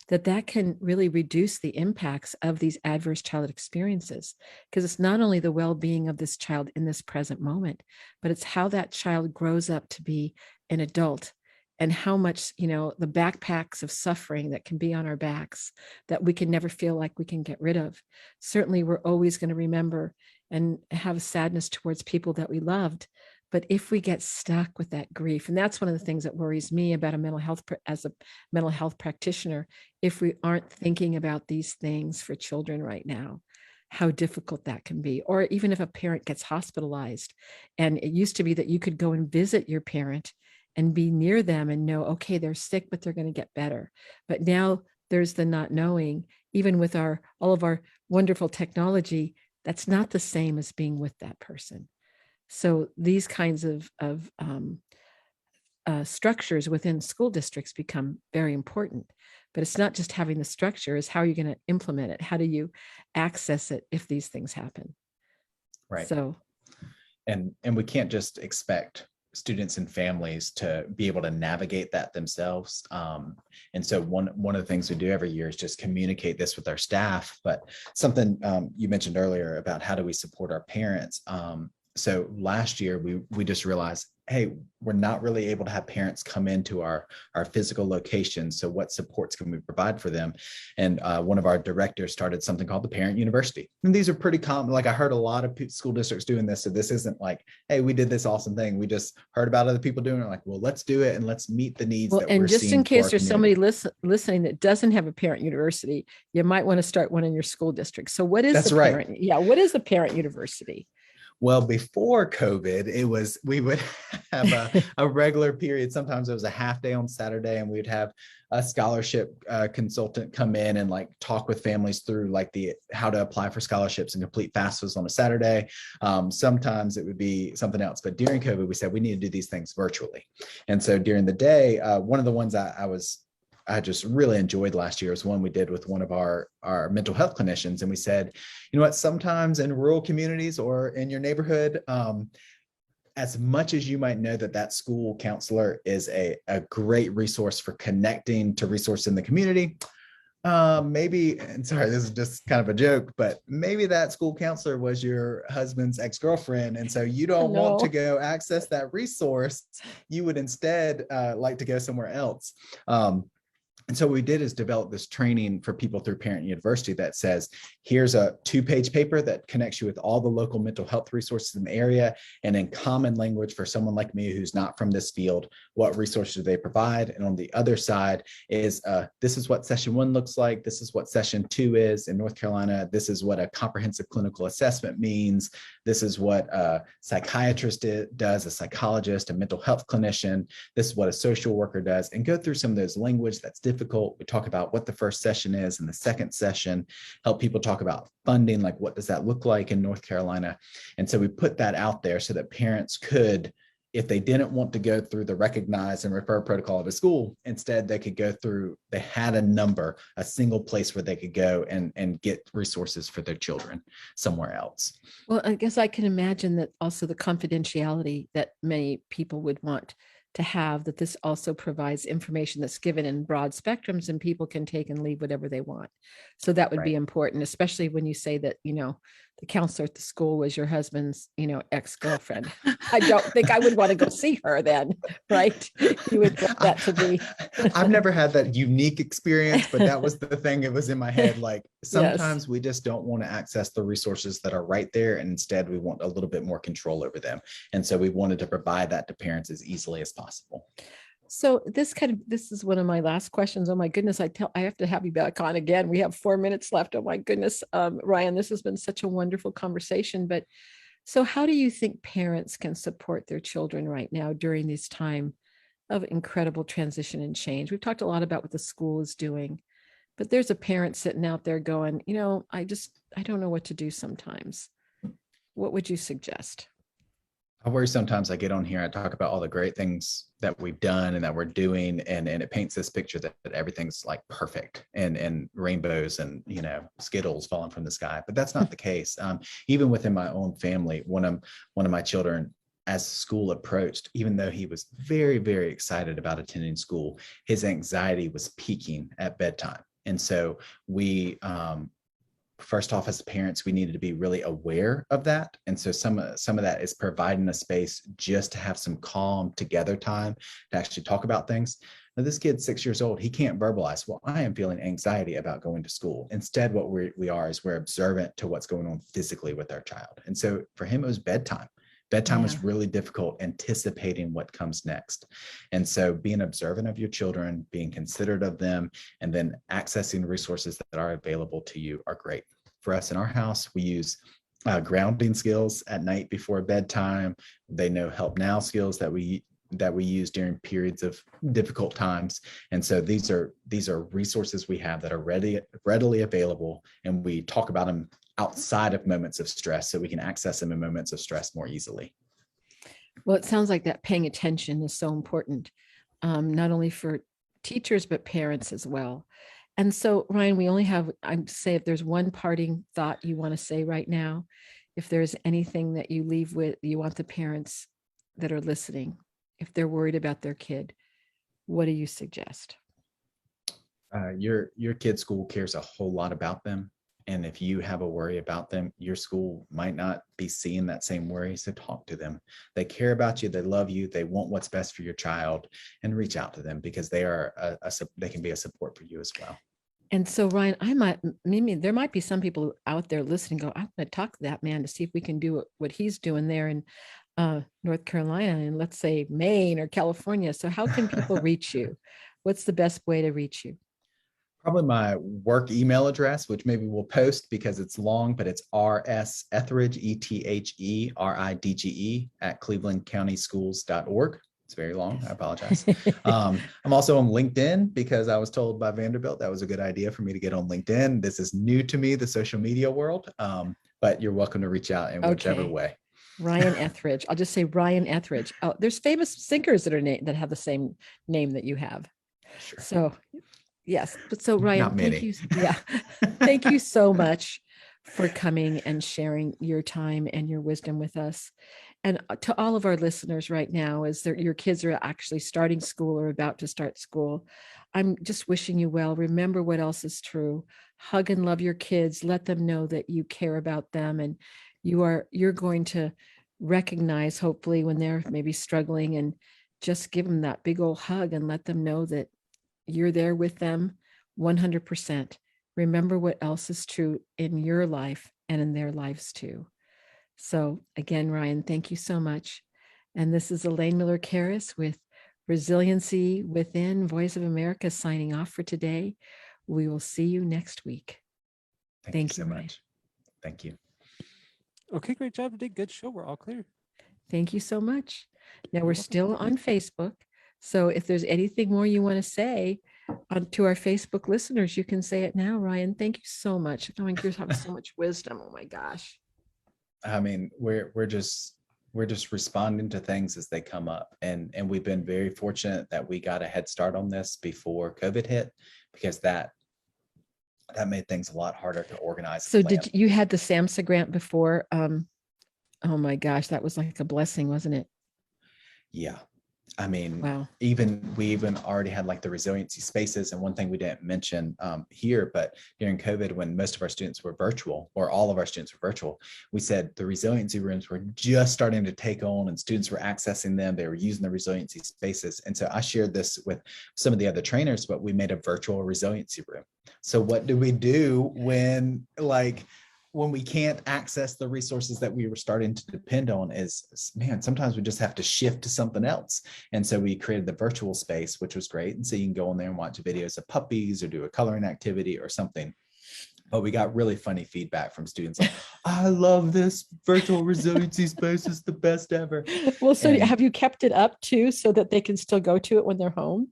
that can really reduce the impacts of these adverse childhood experiences, because it's not only the well-being of this child in this present moment, but it's how that child grows up to be an adult, and how much, the backpacks of suffering that can be on our backs that we can never feel like we can get rid of. Certainly, we're always going to remember and have sadness towards people that we loved. But if we get stuck with that grief, and that's one of the things that worries me about as a mental health practitioner, if we aren't thinking about these things for children right now, how difficult that can be. Or even if a parent gets hospitalized, and it used to be that you could go and visit your parent and be near them and know, okay, they're sick, but they're going to get better. But now there's the not knowing, even with all of our wonderful technology, that's not the same as being with that person. So these kinds of structures within school districts become very important. But it's not just having the structure, it's how you're going to implement it. How do you access it if these things happen? Right. So, and we can't just expect students and families to be able to navigate that themselves. And so one of the things we do every year is just communicate this with our staff. But something you mentioned earlier about how do we support our parents? So last year we just realized, hey, we're not really able to have parents come into our physical locations. So what supports can we provide for them? And one of our directors started something called the Parent University. And these are pretty common. Like I heard a lot of school districts doing this. So this isn't like, hey, we did this awesome thing. We just heard about other people doing it. Like, well, let's do it and let's meet the needs that we're just seeing. in case there's somebody listening that doesn't have a parent university, you might want to start one in your school district. So what is That's the right. parent? Yeah. What is the parent university? Well, before COVID, we would have a regular period. Sometimes it was a half day on Saturday, and we'd have a scholarship consultant come in and like talk with families through like how to apply for scholarships and complete FAFSAs on a Saturday. Sometimes it would be something else, but during COVID, we said we need to do these things virtually. And so during the day, one of the ones I just really enjoyed last year was one we did with one of our mental health clinicians. And we said, you know what, sometimes in rural communities or in your neighborhood, as much as you might know that school counselor is a great resource for connecting to resources in the community, maybe, and sorry, this is just kind of a joke, but maybe that school counselor was your husband's ex-girlfriend. And so you don't want to go access that resource. You would instead like to go somewhere else. And so what we did is develop this training for people through Parent University that says, here's a 2-page paper that connects you with all the local mental health resources in the area. And in common language for someone like me who's not from this field, what resources do they provide? And on the other side is, this is what session 1 looks like. This is what session 2 is in North Carolina. This is what a comprehensive clinical assessment means. This is what a psychiatrist does, a psychologist, a mental health clinician. This is what a social worker does, and go through some of those language that's difficult. We talk about what the first session is and the second session, help people talk about funding, like what does that look like in North Carolina? And so we put that out there so that parents could, if they didn't want to go through the recognize and refer protocol of a school, instead they could go through, they had a single place where they could go and get resources for their children somewhere else. Well, I guess I can imagine that also the confidentiality that many people would want to have, that this also provides information that's given in broad spectrums and people can take and leave whatever they want. So that would be important, especially when you say that, the counselor at the school was your husband's, ex-girlfriend. I don't think I would want to go see her then, right? You would want that to be. I've never had that unique experience, but that was the thing. It was in my head. Like sometimes we just don't want to access the resources that are right there. And instead we want a little bit more control over them. And so we wanted to provide that to parents as easily as possible. So this is one of my last questions. Oh my goodness, I have to have you back on again. We have 4 minutes left. Oh my goodness, Ryan, this has been such a wonderful conversation. But so how do you think parents can support their children right now during this time of incredible transition and change? We've talked a lot about what the school is doing, but there's a parent sitting out there going, I don't know what to do sometimes. What would you suggest? I worry sometimes I get on here, I talk about all the great things that we've done and that we're doing, and it paints this picture that everything's like perfect and rainbows and Skittles falling from the sky, but that's not the case. Even within my own family, one of my children, as school approached, even though he was very, very excited about attending school, his anxiety was peaking at bedtime. And so we first off, as parents, we needed to be really aware of that. And so some of that is providing a space just to have some calm together time to actually talk about things. Now, this kid's 6 years old. He can't verbalize, well, I am feeling anxiety about going to school. Instead, what we are is we're observant to what's going on physically with our child. And so for him, it was bedtime. Bedtime was really difficult, anticipating what comes next. And so being observant of your children, being considerate of them, and then accessing resources that are available to you are great. For us in our house, we use grounding skills at night before bedtime. They know help now skills that we use during periods of difficult times. And so these are resources we have that are readily available, and we talk about them outside of moments of stress so we can access them in moments of stress more easily. Well, it sounds like that paying attention is so important, not only for teachers, but parents as well. And so, Ryan, we only have, I'd say if there's one parting thought you want to say right now, if there's anything that you leave with, you want the parents that are listening, if they're worried about their kid, what do you suggest? Your kid's school cares a whole lot about them. And if you have a worry about them, your school might not be seeing that same worry. So talk to them. They care about you. They love you. They want what's best for your child, and reach out to them because they are they can be a support for you as well. And so, Ryan, there might be some people out there listening go, I'm going to talk to that man to see if we can do what he's doing there in North Carolina and let's say Maine or California. So how can people reach you? What's the best way to reach you? Probably my work email address, which maybe we'll post because it's long, but it's Etheridge, ETHERIDGE at clevelandcountyschools.org. It's very long. I apologize. I'm also on LinkedIn because I was told by Vanderbilt that was a good idea for me to get on LinkedIn. This is new to me, the social media world, but you're welcome to reach out in whichever way. Ryan Etheridge. I'll just say Ryan Etheridge. Oh, there's famous singers that have the same name that you have. Sure. So yes, but so Ryan, not many. Thank you so much for coming and sharing your time and your wisdom with us. And to all of our listeners right now, as your kids are actually starting school or about to start school, I'm just wishing you well. Remember what else is true. Hug and love your kids. Let them know that you care about them, and you're going to recognize, hopefully, when they're maybe struggling, and just give them that big old hug and let them know that you're there with them 100%. Remember what else is true in your life and in their lives too. So again, Ryan, thank you so much. And this is Elaine Miller-Karras with Resiliency Within, Voice of America, signing off for today. We will see you next week. Thank you so much. Thank you. Okay, great job today. Good show. We're all clear. Thank you so much. Now we're still on Facebook. So if there's anything more you want to say to our Facebook listeners, you can say it now, Ryan. Thank you so much. You're having so much wisdom. Oh my gosh. I mean, we're just responding to things as they come up, and we've been very fortunate that we got a head start on this before COVID hit, because that made things a lot harder to organize. So did you had the SAMHSA grant before? Oh my gosh, that was like a blessing, wasn't it? Yeah. I mean, wow. We even already had like the resiliency spaces. And one thing we didn't mention here, but during COVID, when most of our students were virtual, or all of our students were virtual, we said the resiliency rooms were just starting to take on, and students were accessing them. They were using the resiliency spaces. And so I shared this with some of the other trainers, but we made a virtual resiliency room. So what do we do when we can't access the resources that we were starting to depend on? Sometimes we just have to shift to something else. And so we created the virtual space, which was great. And so you can go in there and watch videos of puppies or do a coloring activity or something. But we got really funny feedback from students like, I love this virtual resiliency space. It's the best ever. Well, so have you kept it up too, so that they can still go to it when they're home?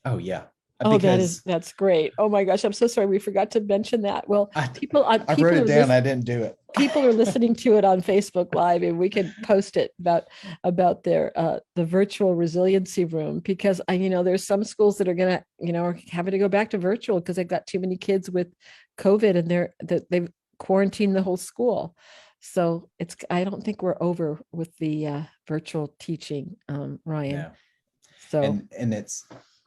Oh, yeah. Oh, that's great. Oh my gosh. I'm so sorry. We forgot to mention that. Well, I wrote it down. I didn't do it. People are listening to it on Facebook Live, and we can post it about their the virtual resiliency room, because there's some schools that are going to, are having to go back to virtual because they've got too many kids with COVID, and they've quarantined the whole school. So I don't think we're over with the virtual teaching, Ryan. Yeah. So, and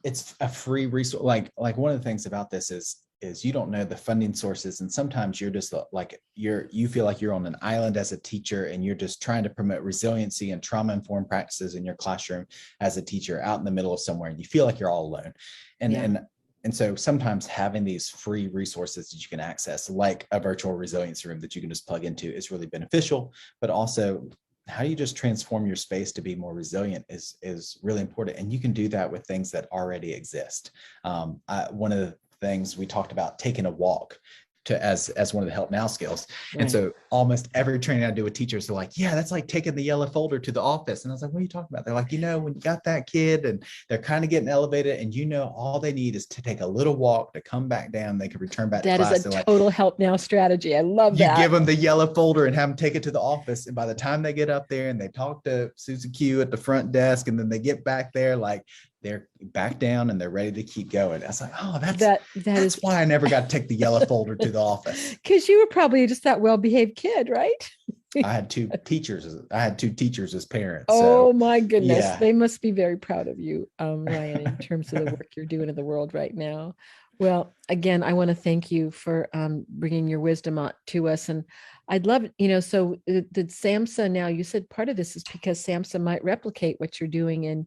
it's a free resource. Like one of the things about this is you don't know the funding sources. And sometimes you're just like, you feel like you're on an island as a teacher, and you're just trying to promote resiliency and trauma-informed practices in your classroom as a teacher out in the middle of somewhere, and you feel like you're all alone. And so sometimes having these free resources that you can access, like a virtual resiliency room that you can just plug into, is really beneficial. But also, how do you just transform your space to be more resilient is really important. And you can do that with things that already exist. One of the things we talked about, taking a walk as one of the help now skills. Right. And so almost every training I do with teachers are like, yeah, that's like taking the yellow folder to the office. And I was like, what are you talking about? They're like, when you got that kid and they're kind of getting elevated, and all they need is to take a little walk to come back down. They can return back to class. That is a total help now strategy. I love that. You give them the yellow folder and have them take it to the office. And by the time they get up there and they talk to Susan Q at the front desk, and then they get back there, like, they're back down and they're ready to keep going. I was like, oh, that's why I never got to take the yellow folder to the office. Because you were probably just that well-behaved kid, right? I had two teachers. I had two teachers as parents. Oh So my goodness. yeah. They must be very proud of you, Ryan, in terms of the work you're doing in the world right now. Well, again, I want to thank you for bringing your wisdom out to us. And I'd love, so did SAMHSA now, you said part of this is because SAMHSA might replicate what you're doing in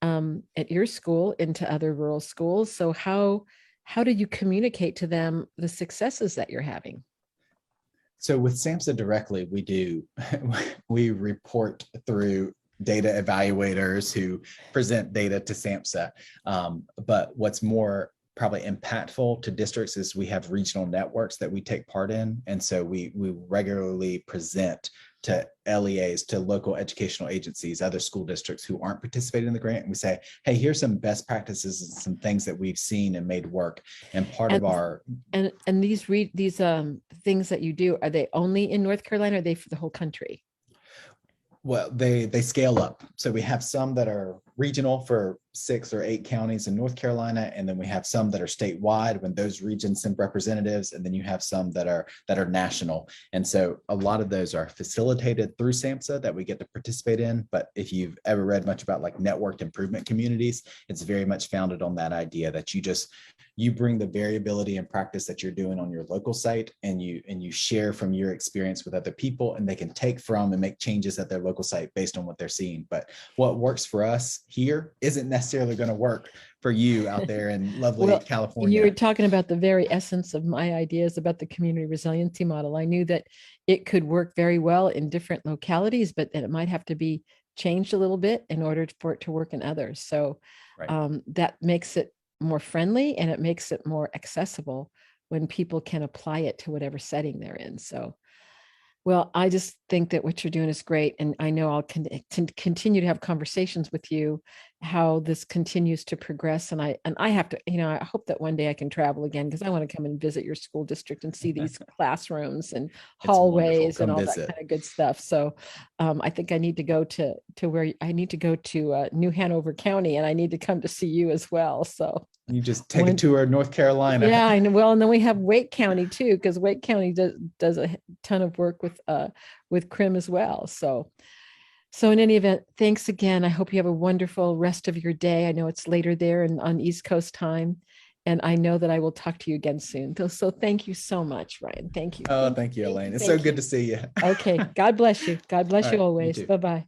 at your school into other rural schools. So how do you communicate to them the successes that you're having? So with SAMHSA directly, we report through data evaluators who present data to SAMHSA. But what's more probably impactful to districts is we have regional networks that we take part in. And so we regularly present to LEAs, to local educational agencies, other school districts who aren't participating in the grant. And we say, hey, here's some best practices and some things that we've seen and made work. And part of our... And these things that you do, are they only in North Carolina, or are they for the whole country? Well, they scale up. So we have some that are regional for 6 or 8 counties in North Carolina, and then we have some that are statewide when those regions send representatives, and then you have some that are national. And so a lot of those are facilitated through SAMHSA that we get to participate in. But if you've ever read much about like networked improvement communities, it's very much founded on that idea that you bring the variability and practice that you're doing on your local site, and you share from your experience with other people, and they can take from and make changes at their local site based on what they're seeing. But what works for us here isn't necessarily going to work for you out there in lovely California. You were talking about the very essence of my ideas about the community resiliency model. I knew that it could work very well in different localities, but that it might have to be changed a little bit in order for it to work in others. So right. That makes it more friendly, and it makes it more accessible when people can apply it to whatever setting they're in. So, well, I just think that what you're doing is great. And I know I'll continue to have conversations with you, how this continues to progress. And I have to, I hope that one day I can travel again, because I want to come and visit your school district and see these classrooms and hallways and all that kind of good stuff. So I think I need to go to where I need to go to New Hanover County, and I need to come to see you as well. So you just take a tour of North Carolina. Yeah, I know. Well, and then we have Wake County too, because Wake County does a ton of work with CRIM as well. So in any event, thanks again. I hope you have a wonderful rest of your day. I know it's later there and on East Coast time, and I know that I will talk to you again soon. So thank you so much, Ryan. Thank you. Oh, thank you, Elaine. It's so good to see you. Okay. God bless you. God bless you always. Bye-bye.